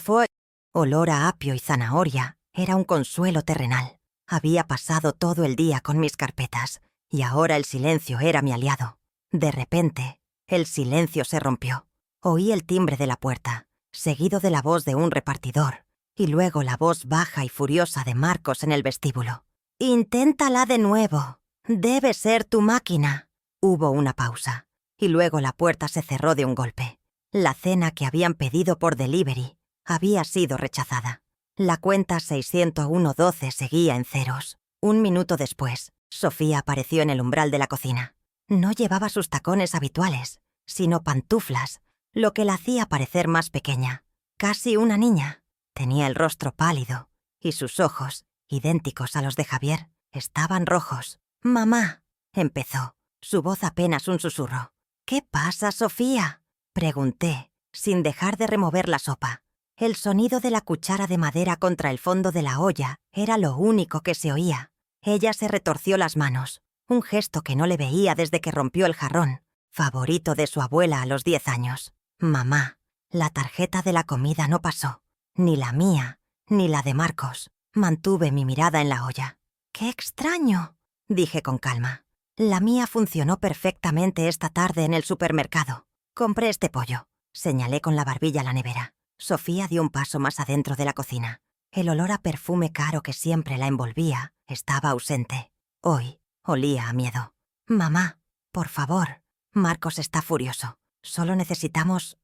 olor a apio y zanahoria era un consuelo terrenal. Había pasado todo el día con mis carpetas, y ahora el silencio era mi aliado. De repente, el silencio se rompió. Oí el timbre de la puerta, seguido de la voz de un repartidor, y luego la voz baja y furiosa de Marcos en el vestíbulo. «Inténtala de nuevo. Debe ser tu máquina». Hubo una pausa, y luego la puerta se cerró de un golpe. La cena que habían pedido por delivery había sido rechazada. La cuenta 60112 seguía en ceros. Un minuto después, Sofía apareció en el umbral de la cocina. No llevaba sus tacones habituales, sino pantuflas, lo que la hacía parecer más pequeña, casi una niña. Tenía el rostro pálido, y sus ojos, idénticos a los de Javier, estaban rojos. «Mamá», empezó, su voz apenas un susurro. «¿Qué pasa, Sofía?», pregunté, sin dejar de remover la sopa. El sonido de la cuchara de madera contra el fondo de la olla era lo único que se oía. Ella se retorció las manos, un gesto que no le veía desde que rompió el jarrón, favorito de su abuela a los 10 años. «Mamá, la tarjeta de la comida no pasó. Ni la mía, ni la de Marcos». Mantuve mi mirada en la olla. «¡Qué extraño!», dije con calma. «La mía funcionó perfectamente esta tarde en el supermercado. Compré este pollo». Señalé con la barbilla la nevera. Sofía dio un paso más adentro de la cocina. El olor a perfume caro que siempre la envolvía estaba ausente. Hoy olía a miedo. «Mamá, por favor. Marcos está furioso. Solo necesitamos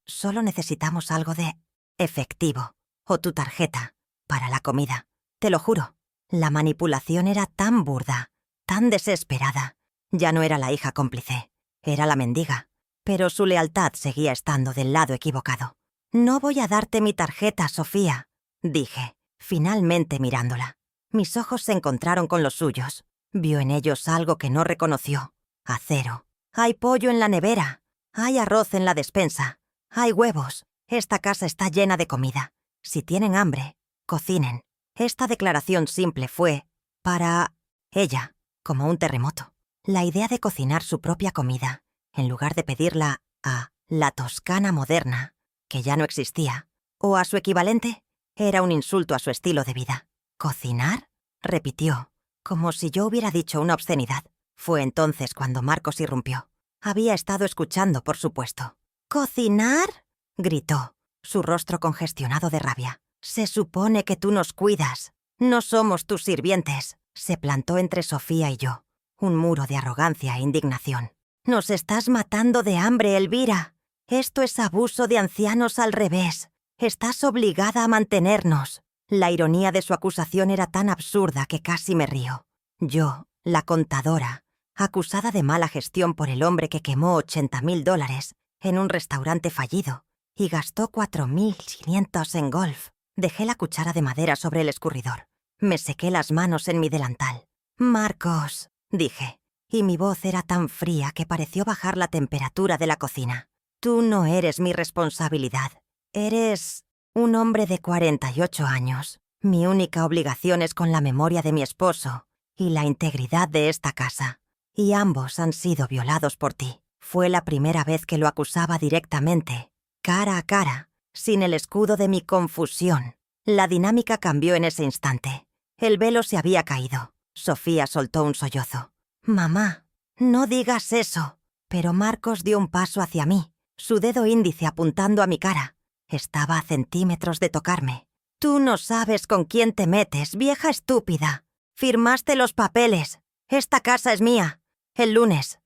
algo de efectivo. O tu tarjeta, para la comida. Te lo juro». La manipulación era tan burda, tan desesperada. Ya no era la hija cómplice, era la mendiga. Pero su lealtad seguía estando del lado equivocado. «No voy a darte mi tarjeta, Sofía», dije, finalmente mirándola. Mis ojos se encontraron con los suyos. Vio en ellos algo que no reconoció. Acero. «Hay pollo en la nevera. Hay arroz en la despensa. Hay huevos. Esta casa está llena de comida. Si tienen hambre, cocinen». Esta declaración simple fue, para ella, como un terremoto. La idea de cocinar su propia comida, En lugar de pedirla a la Toscana moderna, que ya no existía, o a su equivalente, era un insulto a su estilo de vida. ¿Cocinar?, repitió, como si yo hubiera dicho una obscenidad. Fue entonces cuando Marcos irrumpió. Había estado escuchando, por supuesto. ¿Cocinar?, gritó, su rostro congestionado de rabia. Se supone que tú nos cuidas. No somos tus sirvientes. Se plantó entre Sofía y yo, un muro de arrogancia e indignación. Nos estás matando de hambre, Elvira. Esto es abuso de ancianos al revés. Estás obligada a mantenernos. La ironía de su acusación era tan absurda que casi me río. Yo, la contadora, acusada de mala gestión por el hombre que quemó $80,000 en un restaurante fallido y gastó 4.500 en golf. Dejé la cuchara de madera sobre el escurridor. Me sequé las manos en mi delantal. «Marcos», dije, y mi voz era tan fría que pareció bajar la temperatura de la cocina. «Tú no eres mi responsabilidad. Eres un hombre de 48 años. Mi única obligación es con la memoria de mi esposo y la integridad de esta casa. Y ambos han sido violados por ti». Fue la primera vez que lo acusaba directamente, cara a cara, sin el escudo de mi confusión. La dinámica cambió en ese instante. El velo se había caído. Sofía soltó un sollozo. «Mamá, no digas eso». Pero Marcos dio un paso hacia mí, su dedo índice apuntando a mi cara. Estaba a centímetros de tocarme. «Tú no sabes con quién te metes, vieja estúpida. Firmaste los papeles. Esta casa es mía. El lunes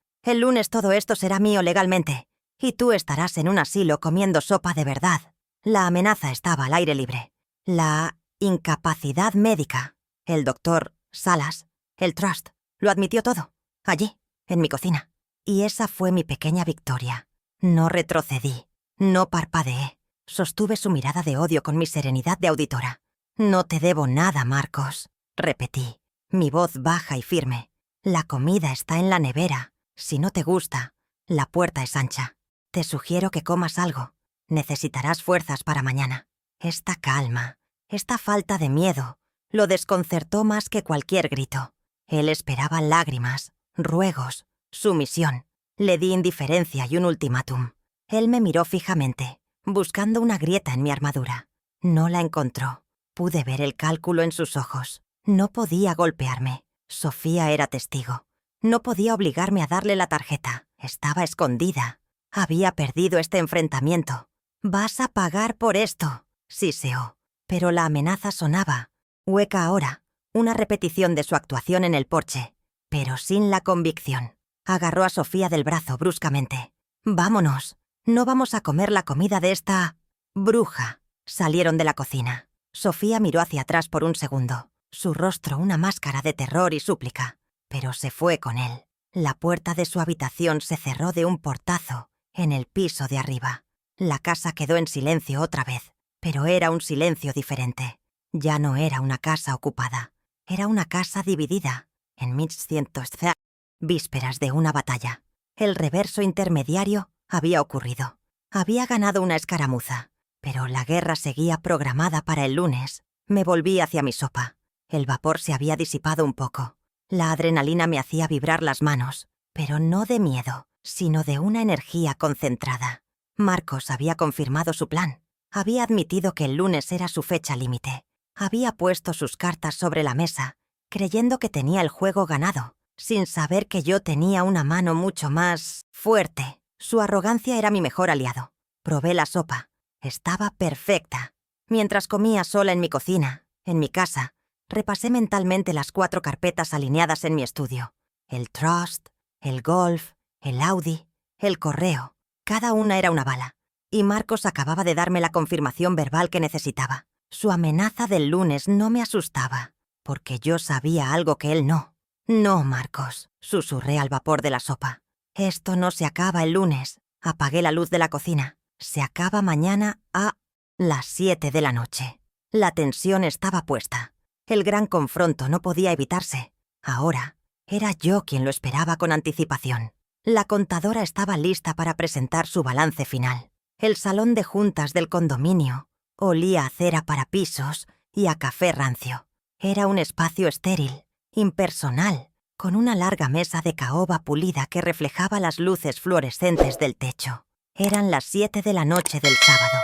todo esto será mío legalmente. Y tú estarás en un asilo comiendo sopa de verdad». La amenaza estaba al aire libre. La incapacidad médica, el doctor Salas, el trust, lo admitió todo. Allí, en mi cocina. Y esa fue mi pequeña victoria. No retrocedí, no parpadeé. Sostuve su mirada de odio con mi serenidad de auditora. «No te debo nada, Marcos», repetí, mi voz baja y firme. «La comida está en la nevera. Si no te gusta, la puerta es ancha. Te sugiero que comas algo. Necesitarás fuerzas para mañana». Esta calma, esta falta de miedo, lo desconcertó más que cualquier grito. Él esperaba lágrimas, ruegos, sumisión. Le di indiferencia y un ultimátum. Él me miró fijamente, buscando una grieta en mi armadura. No la encontró. Pude ver el cálculo en sus ojos. No podía golpearme. Sofía era testigo. No podía obligarme a darle la tarjeta. Estaba escondida. Había perdido este enfrentamiento. «Vas a pagar por esto», siseó. Pero la amenaza sonaba, hueca ahora, una repetición de su actuación en el porche, pero sin la convicción. Agarró a Sofía del brazo bruscamente. «Vámonos. No vamos a comer la comida de esta bruja». Salieron de la cocina. Sofía miró hacia atrás por un segundo, su rostro una máscara de terror y súplica, pero se fue con él. La puerta de su habitación se cerró de un portazo en el piso de arriba. La casa quedó en silencio otra vez, pero era un silencio diferente. Ya no era una casa ocupada, era una casa dividida en 1100 vísperas de una batalla. El reverso intermediario había ocurrido. Había ganado una escaramuza, pero la guerra seguía programada para el lunes. Me volví hacia mi sopa. El vapor se había disipado un poco. La adrenalina me hacía vibrar las manos, pero no de miedo, sino de una energía concentrada. Marcos había confirmado su plan. Había admitido que el lunes era su fecha límite. Había puesto sus cartas sobre la mesa, creyendo que tenía el juego ganado, sin saber que yo tenía una mano mucho más fuerte. Su arrogancia era mi mejor aliado. Probé la sopa. Estaba perfecta. Mientras comía sola en mi cocina, en mi casa, repasé mentalmente las 4 carpetas alineadas en mi estudio. El trust, el golf, el Audi, el correo. Cada una era una bala. Y Marcos acababa de darme la confirmación verbal que necesitaba. Su amenaza del lunes no me asustaba, porque yo sabía algo que él no. «No, Marcos», susurré al vapor de la sopa. «Esto no se acaba el lunes». Apagué la luz de la cocina. «Se acaba mañana a las 7 de la noche». La tensión estaba puesta. El gran confronto no podía evitarse. Ahora era yo quien lo esperaba con anticipación. La contadora estaba lista para presentar su balance final. El salón de juntas del condominio olía a cera para pisos y a café rancio. Era un espacio estéril, impersonal, con una larga mesa de caoba pulida que reflejaba las luces fluorescentes del techo. Eran las 7 de la noche del sábado.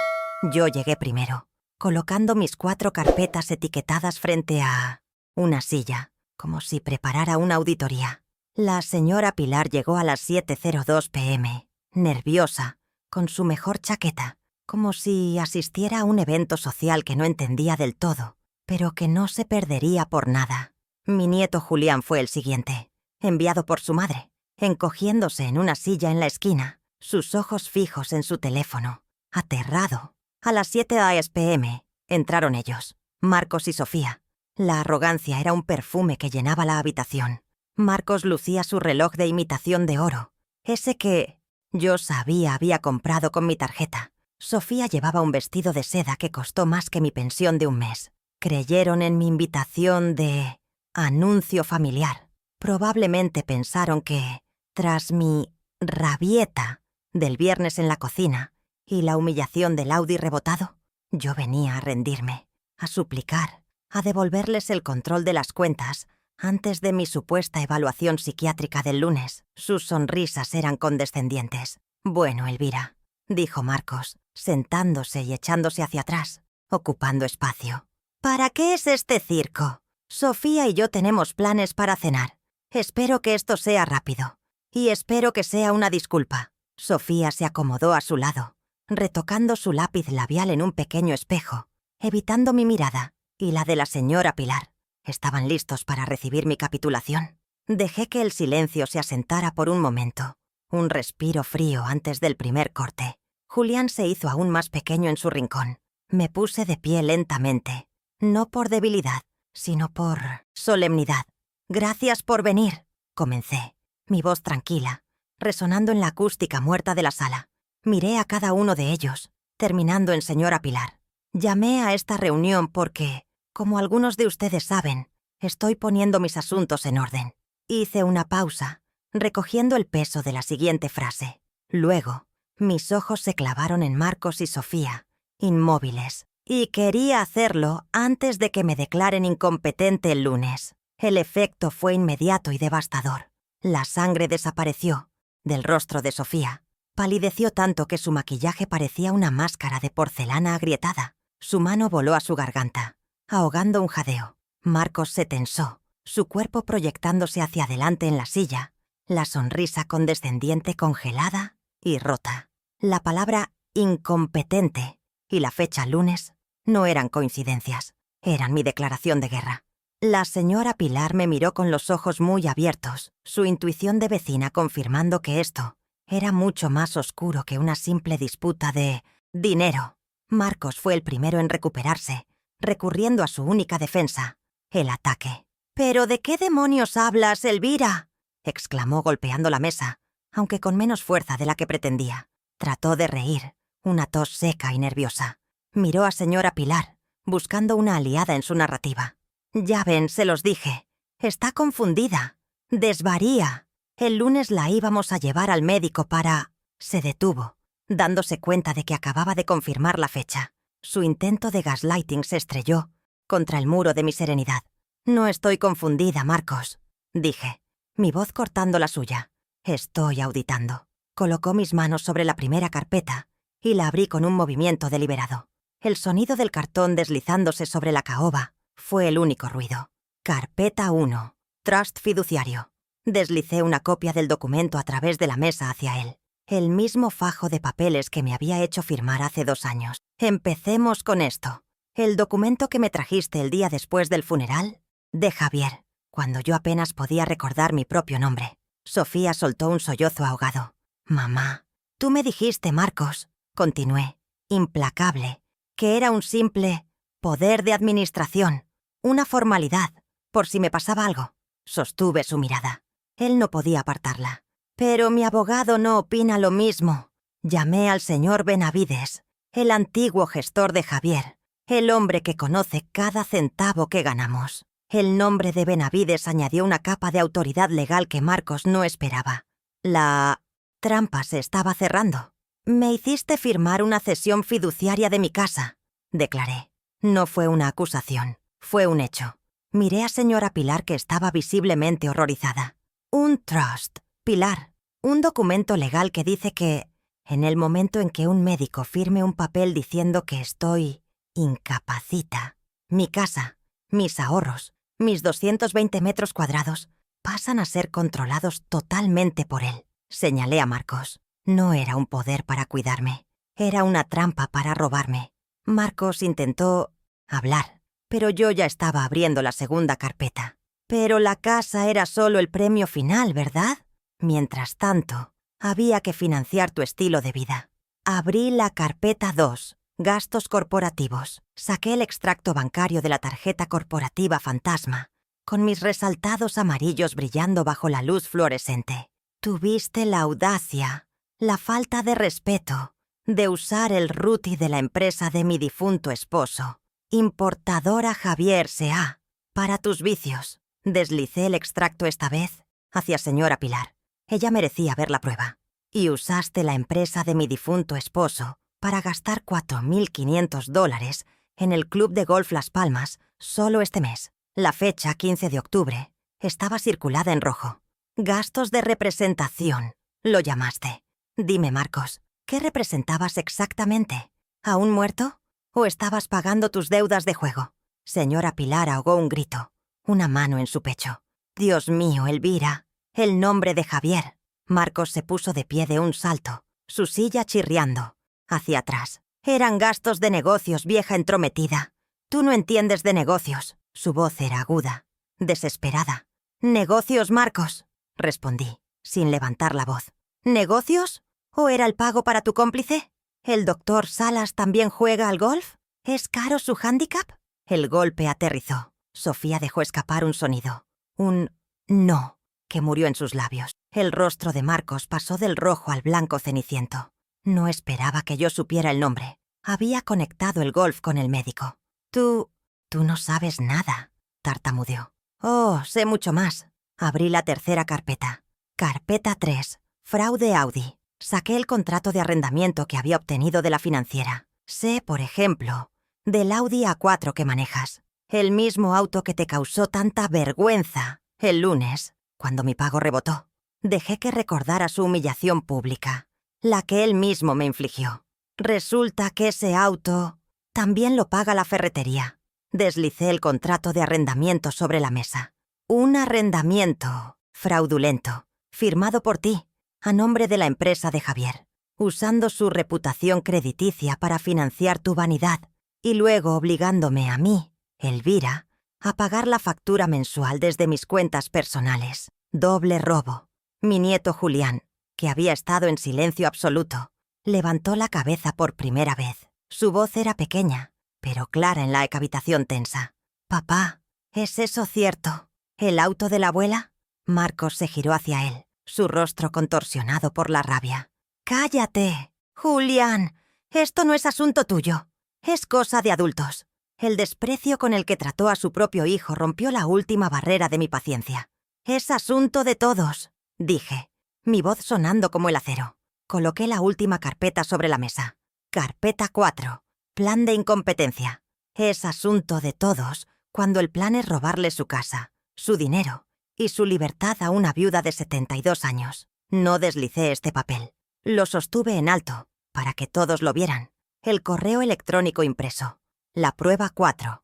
Yo llegué primero, colocando mis 4 carpetas etiquetadas frente a una silla, como si preparara una auditoría. La señora Pilar llegó a las 7:02 p.m., nerviosa, con su mejor chaqueta, como si asistiera a un evento social que no entendía del todo, pero que no se perdería por nada. Mi nieto Julián fue el siguiente, enviado por su madre, encogiéndose en una silla en la esquina, sus ojos fijos en su teléfono, aterrado. A las 7 p.m. entraron ellos, Marcos y Sofía. La arrogancia era un perfume que llenaba la habitación. Marcos lucía su reloj de imitación de oro, ese que yo sabía había comprado con mi tarjeta. Sofía llevaba un vestido de seda que costó más que mi pensión de un mes. Creyeron en mi invitación de anuncio familiar. Probablemente pensaron que, tras mi rabieta del viernes en la cocina y la humillación del Audi rebotado, yo venía a rendirme, a suplicar, a devolverles el control de las cuentas antes de mi supuesta evaluación psiquiátrica del lunes. Sus sonrisas eran condescendientes. «Bueno, Elvira», dijo Marcos, sentándose y echándose hacia atrás, ocupando espacio. «¿Para qué es este circo? Sofía y yo tenemos planes para cenar. Espero que esto sea rápido. Y espero que sea una disculpa». Sofía se acomodó a su lado, retocando su lápiz labial en un pequeño espejo, evitando mi mirada y la de la señora Pilar. Estaban listos para recibir mi capitulación. Dejé que el silencio se asentara por un momento, un respiro frío antes del primer corte. Julián se hizo aún más pequeño en su rincón. Me puse de pie lentamente, no por debilidad, sino por solemnidad. «Gracias por venir», comencé, mi voz tranquila, resonando en la acústica muerta de la sala. Miré a cada uno de ellos, terminando en señora Pilar. «Llamé a esta reunión porque, como algunos de ustedes saben, estoy poniendo mis asuntos en orden». Hice una pausa, recogiendo el peso de la siguiente frase. Luego, mis ojos se clavaron en Marcos y Sofía, inmóviles, y quería hacerlo antes de que me declaren incompetente el lunes. El efecto fue inmediato y devastador. La sangre desapareció del rostro de Sofía. Palideció tanto que su maquillaje parecía una máscara de porcelana agrietada. Su mano voló a su garganta, ahogando un jadeo. Marcos se tensó, su cuerpo proyectándose hacia adelante en la silla, la sonrisa condescendiente congelada y rota. La palabra incompetente y la fecha lunes no eran coincidencias, eran mi declaración de guerra. La señora Pilar me miró con los ojos muy abiertos, su intuición de vecina confirmando que esto era mucho más oscuro que una simple disputa de dinero. Marcos fue el primero en recuperarse, recurriendo a su única defensa, el ataque. «¿Pero de qué demonios hablas, Elvira?», exclamó golpeando la mesa, aunque con menos fuerza de la que pretendía. Trató de reír, una tos seca y nerviosa. Miró a señora Pilar, buscando una aliada en su narrativa. «Ya ven, se los dije. Está confundida. Desvaría. El lunes la íbamos a llevar al médico para...». Se detuvo, dándose cuenta de que acababa de confirmar la fecha. Su intento de gaslighting se estrelló contra el muro de mi serenidad. «No estoy confundida, Marcos», dije, mi voz cortando la suya. «Estoy auditando». Colocó mis manos sobre la primera carpeta y la abrí con un movimiento deliberado. El sonido del cartón deslizándose sobre la caoba fue el único ruido. Carpeta 1. Trust fiduciario. Deslicé una copia del documento a través de la mesa hacia él. El mismo fajo de papeles que me había hecho firmar hace 2 años. «Empecemos con esto. El documento que me trajiste el día después del funeral de Javier, cuando yo apenas podía recordar mi propio nombre». Sofía soltó un sollozo ahogado. «Mamá, tú me dijiste, Marcos», continué, implacable, «que era un simple poder de administración, una formalidad, por si me pasaba algo». Sostuve su mirada. Él no podía apartarla. «Pero mi abogado no opina lo mismo». Llamé al señor Benavides, el antiguo gestor de Javier, el hombre que conoce cada centavo que ganamos. El nombre de Benavides añadió una capa de autoridad legal que Marcos no esperaba. La trampa se estaba cerrando. «Me hiciste firmar una cesión fiduciaria de mi casa», declaré. No fue una acusación, fue un hecho. Miré a señora Pilar, que estaba visiblemente horrorizada. Un trust, Pilar. Un documento legal que dice que, en el momento en que un médico firme un papel diciendo que estoy incapacita, mi casa, mis ahorros, mis 220 metros cuadrados, pasan a ser controlados totalmente por él. Señalé a Marcos. No era un poder para cuidarme. Era una trampa para robarme. Marcos intentó hablar, pero yo ya estaba abriendo la segunda carpeta. Pero la casa era solo el premio final, ¿verdad? Mientras tanto, había que financiar tu estilo de vida. Abrí la carpeta 2, gastos corporativos. Saqué el extracto bancario de la tarjeta corporativa fantasma, con mis resaltados amarillos brillando bajo la luz fluorescente. Tuviste la audacia, la falta de respeto, de usar el RUTI de la empresa de mi difunto esposo, Importadora Javier S.A., para tus vicios. Deslicé el extracto esta vez hacia señora Pilar. Ella merecía ver la prueba. Y usaste la empresa de mi difunto esposo para gastar $4.500 en el club de golf Las Palmas solo este mes. La fecha, 15 de octubre, estaba circulada en rojo. Gastos de representación, lo llamaste. Dime, Marcos, ¿qué representabas exactamente? ¿A un muerto? ¿O estabas pagando tus deudas de juego? Señora Pilar ahogó un grito, una mano en su pecho. Dios mío, Elvira, el nombre de Javier. Marcos se puso de pie de un salto, su silla chirriando, hacia atrás. Eran gastos de negocios, vieja entrometida. Tú no entiendes de negocios. Su voz era aguda, desesperada. ¿Negocios, Marcos?, respondí, sin levantar la voz. ¿Negocios? ¿O era el pago para tu cómplice? ¿El doctor Salas también juega al golf? ¿Es caro su hándicap? El golpe aterrizó. Sofía dejó escapar un sonido. Un no, que murió en sus labios. El rostro de Marcos pasó del rojo al blanco ceniciento. No esperaba que yo supiera el nombre. Había conectado el golf con el médico. Tú no sabes nada, tartamudeó. Oh, sé mucho más. Abrí la tercera carpeta. Carpeta 3. Fraude Audi. Saqué el contrato de arrendamiento que había obtenido de la financiera. Sé, por ejemplo, del Audi A4 que manejas. El mismo auto que te causó tanta vergüenza el lunes, cuando mi pago rebotó. Dejé que recordara su humillación pública, la que él mismo me infligió. Resulta que ese auto también lo paga la ferretería. Deslicé el contrato de arrendamiento sobre la mesa. Un arrendamiento fraudulento, firmado por ti, a nombre de la empresa de Javier, usando su reputación crediticia para financiar tu vanidad y luego obligándome a mí, Elvira, a pagar la factura mensual desde mis cuentas personales. Doble robo. Mi nieto Julián, que había estado en silencio absoluto, levantó la cabeza por primera vez. Su voz era pequeña, pero clara en la habitación tensa. «Papá, ¿es eso cierto? ¿El auto de la abuela?» Marcos se giró hacia él, su rostro contorsionado por la rabia. «Cállate, Julián. Esto no es asunto tuyo. Es cosa de adultos». El desprecio con el que trató a su propio hijo rompió la última barrera de mi paciencia. «Es asunto de todos», dije, mi voz sonando como el acero. Coloqué la última carpeta sobre la mesa. Carpeta 4. Plan de incompetencia. Es asunto de todos cuando el plan es robarle su casa, su dinero y su libertad a una viuda de 72 años. No deslicé este papel. Lo sostuve en alto, para que todos lo vieran. El correo electrónico impreso. La prueba 4.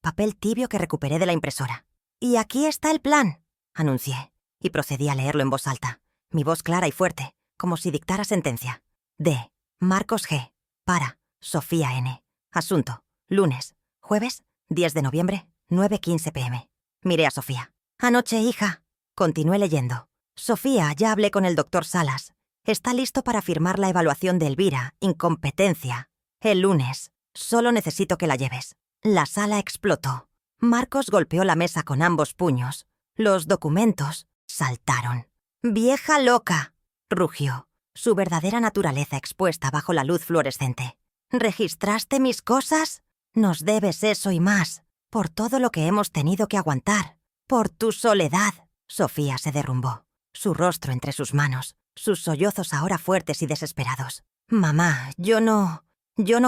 Papel tibio que recuperé de la impresora. «Y aquí está el plan», anuncié, y procedí a leerlo en voz alta, mi voz clara y fuerte, como si dictara sentencia. D. Marcos G. Para Sofía N. Asunto. Lunes. Jueves, 10 de noviembre, 9:15 p.m. Miré a Sofía. «Anoche, hija». Continué leyendo. «Sofía, ya hablé con el doctor Salas. Está listo para firmar la evaluación de Elvira, incompetencia, el lunes. Solo necesito que la lleves». La sala explotó. Marcos golpeó la mesa con ambos puños. Los documentos saltaron. «¡Vieja loca!», rugió, su verdadera naturaleza expuesta bajo la luz fluorescente. «¿Registraste mis cosas? Nos debes eso y más, por todo lo que hemos tenido que aguantar, por tu soledad». Sofía se derrumbó, su rostro entre sus manos, sus sollozos ahora fuertes y desesperados. «Mamá, yo no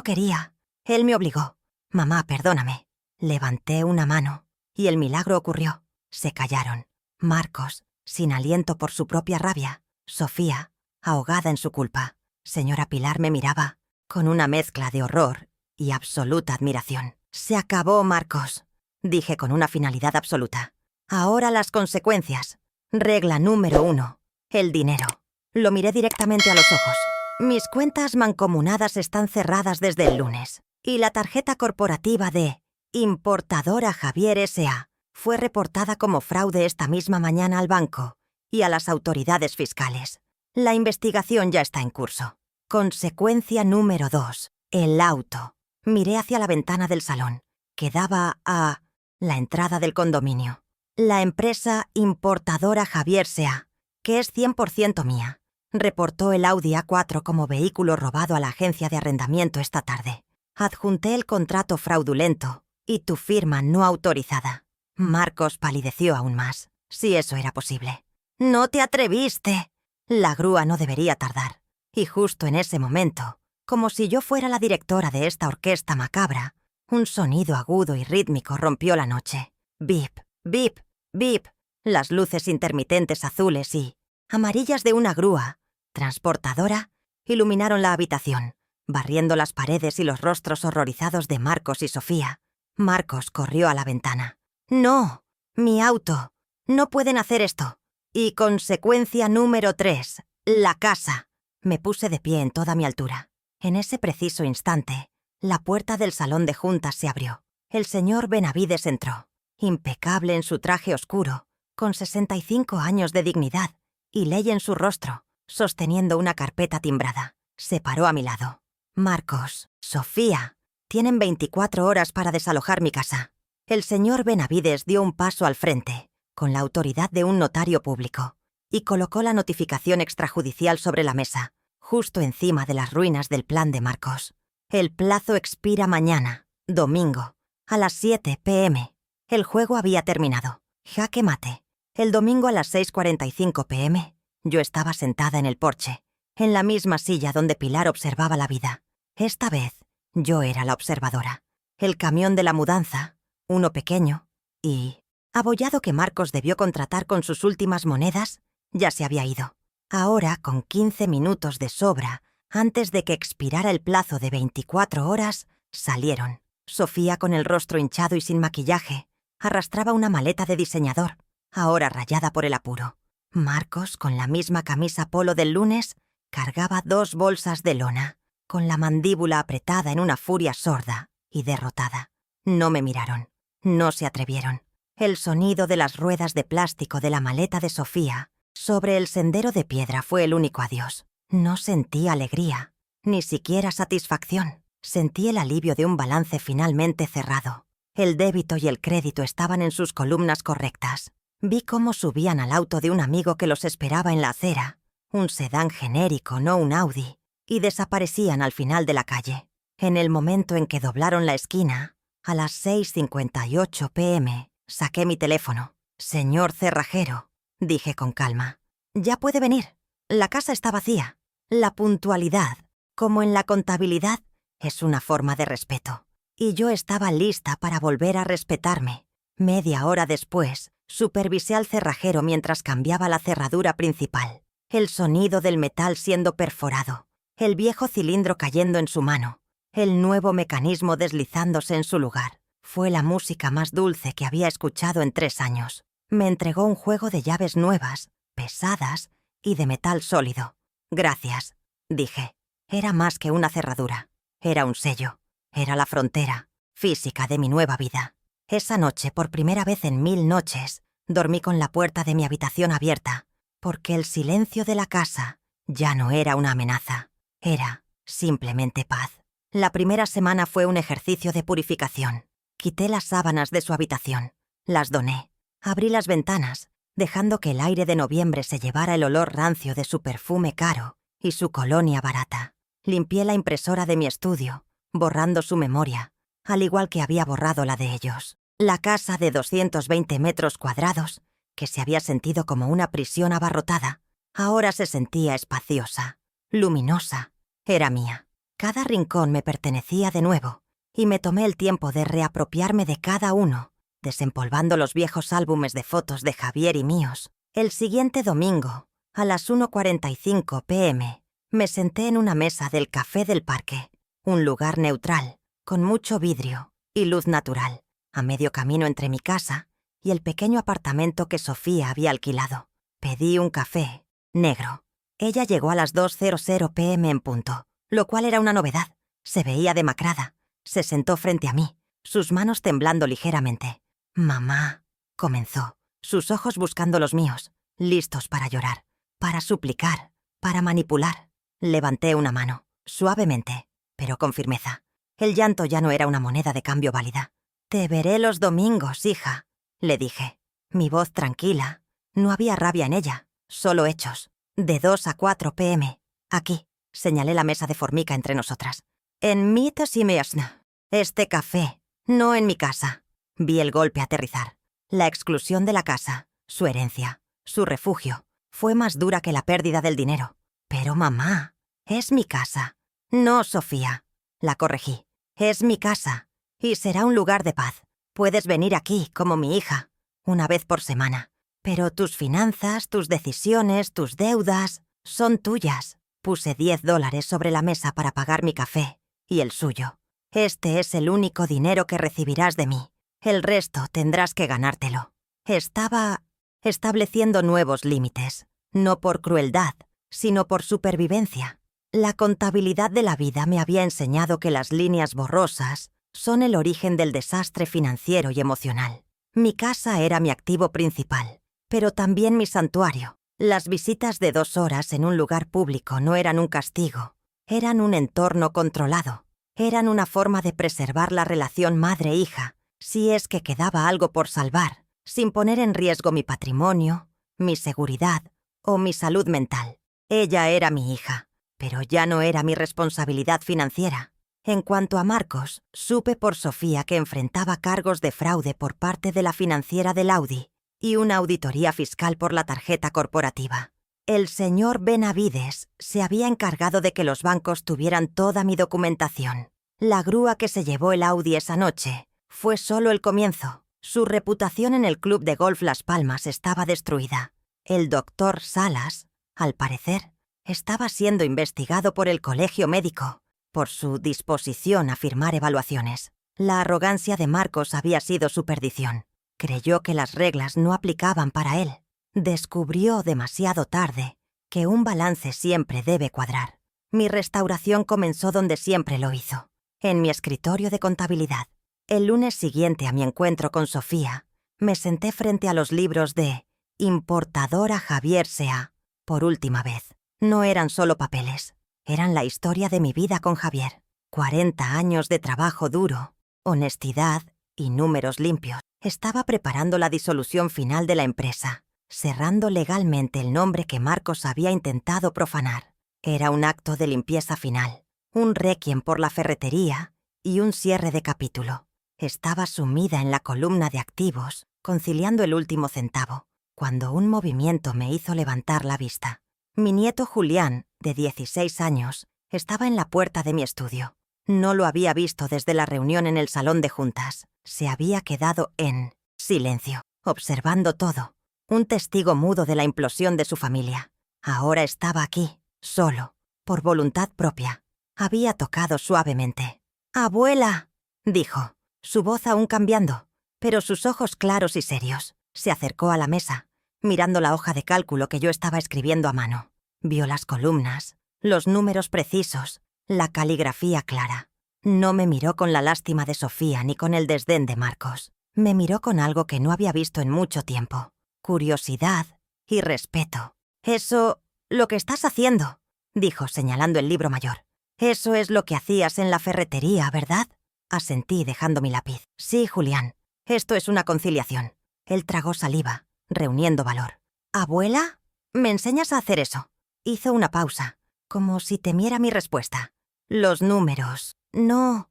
quería. Él me obligó. Mamá, perdóname». Levanté una mano y el milagro ocurrió. Se callaron. Marcos, sin aliento por su propia rabia. Sofía, ahogada en su culpa. Señora Pilar me miraba con una mezcla de horror y absoluta admiración. «Se acabó, Marcos», dije con una finalidad absoluta. «Ahora las consecuencias. Regla número 1. El dinero». Lo miré directamente a los ojos. «Mis cuentas mancomunadas están cerradas desde el lunes. Y la tarjeta corporativa de Importadora Javier S.A. fue reportada como fraude esta misma mañana al banco y a las autoridades fiscales. La investigación ya está en curso. Consecuencia número 2. El auto». Miré hacia la ventana del salón, que daba a la entrada del condominio. «La empresa Importadora Javier S.A., que es 100% mía, reportó el Audi A4 como vehículo robado a la agencia de arrendamiento esta tarde. Adjunté el contrato fraudulento y tu firma no autorizada». Marcos palideció aún más, si eso era posible. «¡No te atreviste!». La grúa no debería tardar. Y justo en ese momento, como si yo fuera la directora de esta orquesta macabra, un sonido agudo y rítmico rompió la noche. Bip, bip, bip. Las luces intermitentes azules y amarillas de una grúa transportadora iluminaron la habitación, barriendo las paredes y los rostros horrorizados de Marcos y Sofía. Marcos corrió a la ventana. «No, mi auto. No pueden hacer esto. Y consecuencia número 3, la casa». Me puse de pie en toda mi altura. En ese preciso instante, la puerta del salón de juntas se abrió. El señor Benavides entró, impecable en su traje oscuro, con 65 años de dignidad y ley en su rostro, sosteniendo una carpeta timbrada. Se paró a mi lado. «Marcos, Sofía, tienen 24 horas para desalojar mi casa». El señor Benavides dio un paso al frente, con la autoridad de un notario público, y colocó la notificación extrajudicial sobre la mesa, justo encima de las ruinas del plan de Marcos. «El plazo expira mañana, domingo, a las 7 p.m. El juego había terminado. Jaque mate. El domingo a las 6:45 p.m. yo estaba sentada en el porche, en la misma silla donde Pilar observaba la vida. Esta vez, yo era la observadora. El camión de la mudanza, uno pequeño y abollado que Marcos debió contratar con sus últimas monedas, ya se había ido. Ahora, con 15 minutos de sobra, antes de que expirara el plazo de 24 horas, salieron. Sofía, con el rostro hinchado y sin maquillaje, arrastraba una maleta de diseñador, ahora rayada por el apuro. Marcos, con la misma camisa polo del lunes, cargaba 2 bolsas de lona, con la mandíbula apretada en una furia sorda y derrotada. No me miraron. No se atrevieron. El sonido de las ruedas de plástico de la maleta de Sofía sobre el sendero de piedra fue el único adiós. No sentí alegría, ni siquiera satisfacción. Sentí el alivio de un balance finalmente cerrado. El débito y el crédito estaban en sus columnas correctas. Vi cómo subían al auto de un amigo que los esperaba en la acera, un sedán genérico, no un Audi, y desaparecían al final de la calle. En el momento en que doblaron la esquina, a las 6:58 p.m., saqué mi teléfono. «Señor cerrajero», dije con calma, «ya puede venir. La casa está vacía». La puntualidad, como en la contabilidad, es una forma de respeto. Y yo estaba lista para volver a respetarme. Media hora después, supervisé al cerrajero mientras cambiaba la cerradura principal. El sonido del metal siendo perforado, el viejo cilindro cayendo en su mano, el nuevo mecanismo deslizándose en su lugar. Fue la música más dulce que había escuchado en 3 años. Me entregó un juego de llaves nuevas, pesadas y de metal sólido. «Gracias», dije. Era más que una cerradura. Era un sello. Era la frontera física de mi nueva vida. Esa noche, por primera vez en 1000 noches, dormí con la puerta de mi habitación abierta, porque el silencio de la casa ya no era una amenaza. Era simplemente paz. La primera semana fue un ejercicio de purificación. Quité las sábanas de su habitación. Las doné. Abrí las ventanas, dejando que el aire de noviembre se llevara el olor rancio de su perfume caro y su colonia barata. Limpié la impresora de mi estudio, borrando su memoria, al igual que había borrado la de ellos. La casa de 220 metros cuadrados, que se había sentido como una prisión abarrotada, ahora se sentía espaciosa, luminosa. Era mía. Cada rincón me pertenecía de nuevo, y me tomé el tiempo de reapropiarme de cada uno, desempolvando los viejos álbumes de fotos de Javier y míos. El siguiente domingo, a las 1:45 p.m., me senté en una mesa del Café del Parque, un lugar neutral, con mucho vidrio y luz natural, a medio camino entre mi casa y el pequeño apartamento que Sofía había alquilado. Pedí un café negro. Ella llegó a las 2:00 p.m. en punto, lo cual era una novedad. Se veía demacrada. Se sentó frente a mí, sus manos temblando ligeramente. «Mamá», comenzó, sus ojos buscando los míos, listos para llorar, para suplicar, para manipular. Levanté una mano, suavemente, pero con firmeza. El llanto ya no era una moneda de cambio válida. «Te veré los domingos, hija», le dije. Mi voz tranquila. No había rabia en ella, solo hechos. «De 2 a 4 p.m. Aquí», señalé la mesa de formica entre nosotras. «En Mitas y Measna. Este café, no en mi casa». Vi el golpe aterrizar. La exclusión de la casa, su herencia, su refugio, fue más dura que la pérdida del dinero. «Pero mamá, es mi casa». «No, Sofía», la corregí. «Es mi casa, y será un lugar de paz. Puedes venir aquí como mi hija, una vez por semana. Pero tus finanzas, tus decisiones, tus deudas, son tuyas». Puse $10 sobre la mesa para pagar mi café y el suyo. «Este es el único dinero que recibirás de mí. El resto tendrás que ganártelo». Estaba estableciendo nuevos límites, no por crueldad, sino por supervivencia. La contabilidad de la vida me había enseñado que las líneas borrosas son el origen del desastre financiero y emocional. Mi casa era mi activo principal, pero también mi santuario. Las visitas de 2 horas en un lugar público no eran un castigo, eran un entorno controlado. Eran una forma de preservar la relación madre-hija, si es que quedaba algo por salvar, sin poner en riesgo mi patrimonio, mi seguridad o mi salud mental. Ella era mi hija, pero ya no era mi responsabilidad financiera. En cuanto a Marcos, supe por Sofía que enfrentaba cargos de fraude por parte de la financiera del Audi y una auditoría fiscal por la tarjeta corporativa. El señor Benavides se había encargado de que los bancos tuvieran toda mi documentación. La grúa que se llevó el Audi esa noche fue solo el comienzo. Su reputación en el club de golf Las Palmas estaba destruida. El doctor Salas, al parecer, estaba siendo investigado por el colegio médico, por su disposición a firmar evaluaciones. La arrogancia de Marcos había sido su perdición. Creyó que las reglas no aplicaban para él. Descubrió demasiado tarde que un balance siempre debe cuadrar. Mi restauración comenzó donde siempre lo hizo, en mi escritorio de contabilidad. El lunes siguiente a mi encuentro con Sofía, me senté frente a los libros de Importadora Javier S.A. por última vez. No eran solo papeles, eran la historia de mi vida con Javier. 40 años de trabajo duro, honestidad y números limpios. Estaba preparando la disolución final de la empresa, cerrando legalmente el nombre que Marcos había intentado profanar. Era un acto de limpieza final, un requiem por la ferretería y un cierre de capítulo. Estaba sumida en la columna de activos, conciliando el último centavo, cuando un movimiento me hizo levantar la vista. Mi nieto Julián, de 16 años, estaba en la puerta de mi estudio. No lo había visto desde la reunión en el salón de juntas. Se había quedado en silencio, observando todo. Un testigo mudo de la implosión de su familia. Ahora estaba aquí, solo, por voluntad propia. Había tocado suavemente. «Abuela», dijo, su voz aún cambiando, pero sus ojos claros y serios. Se acercó a la mesa, mirando la hoja de cálculo que yo estaba escribiendo a mano. Vio las columnas, los números precisos, la caligrafía clara. No me miró con la lástima de Sofía ni con el desdén de Marcos. Me miró con algo que no había visto en mucho tiempo. Curiosidad y respeto. «Eso, lo que estás haciendo», dijo señalando el libro mayor. «Eso es lo que hacías en la ferretería, ¿verdad?». Asentí dejando mi lápiz. «Sí, Julián, esto es una conciliación». Él tragó saliva, reuniendo valor. «¿Abuela? ¿Me enseñas a hacer eso?». Hizo una pausa, como si temiera mi respuesta. «Los números. No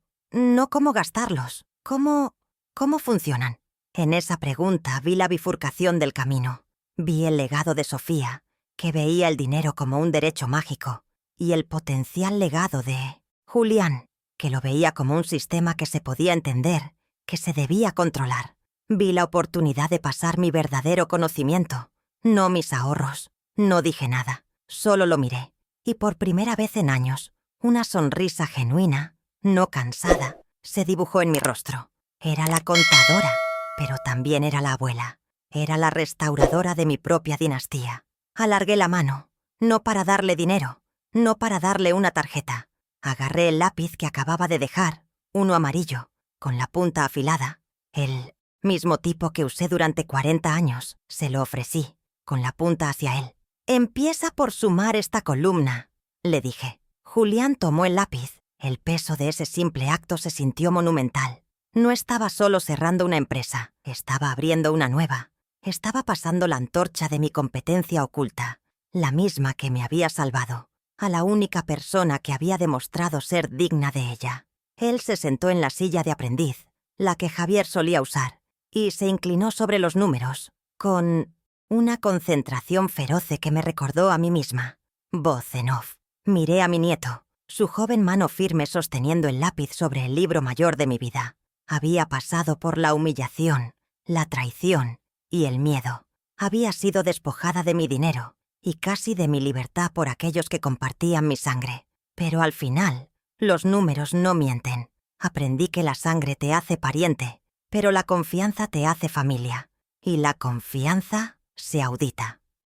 cómo gastarlos. ¿Cómo funcionan?». En esa pregunta vi la bifurcación del camino. Vi el legado de Sofía, que veía el dinero como un derecho mágico, y el potencial legado de Julián, que lo veía como un sistema que se podía entender, que se debía controlar. Vi la oportunidad de pasar mi verdadero conocimiento, no mis ahorros. No dije nada, solo lo miré. Y por primera vez en años, una sonrisa genuina, no cansada, se dibujó en mi rostro. Era la contadora, pero también era la abuela. Era la restauradora de mi propia dinastía. Alargué la mano, no para darle dinero, no para darle una tarjeta. Agarré el lápiz que acababa de dejar, uno amarillo, con la punta afilada. El mismo tipo que usé durante 40 años. Se lo ofrecí, con la punta hacia él. «Empieza por sumar esta columna», le dije. Julián tomó el lápiz. El peso de ese simple acto se sintió monumental. No estaba solo cerrando una empresa, estaba abriendo una nueva. Estaba pasando la antorcha de mi competencia oculta, la misma que me había salvado, a la única persona que había demostrado ser digna de ella. Él se sentó en la silla de aprendiz, la que Javier solía usar, y se inclinó sobre los números, con una concentración feroz que me recordó a mí misma. Voz en off. Miré a mi nieto, su joven mano firme sosteniendo el lápiz sobre el libro mayor de mi vida. Había pasado por la humillación, la traición y el miedo. Había sido despojada de mi dinero y casi de mi libertad por aquellos que compartían mi sangre. Pero al final, los números no mienten. Aprendí que la sangre te hace pariente, pero la confianza te hace familia. Y la confianza se audita.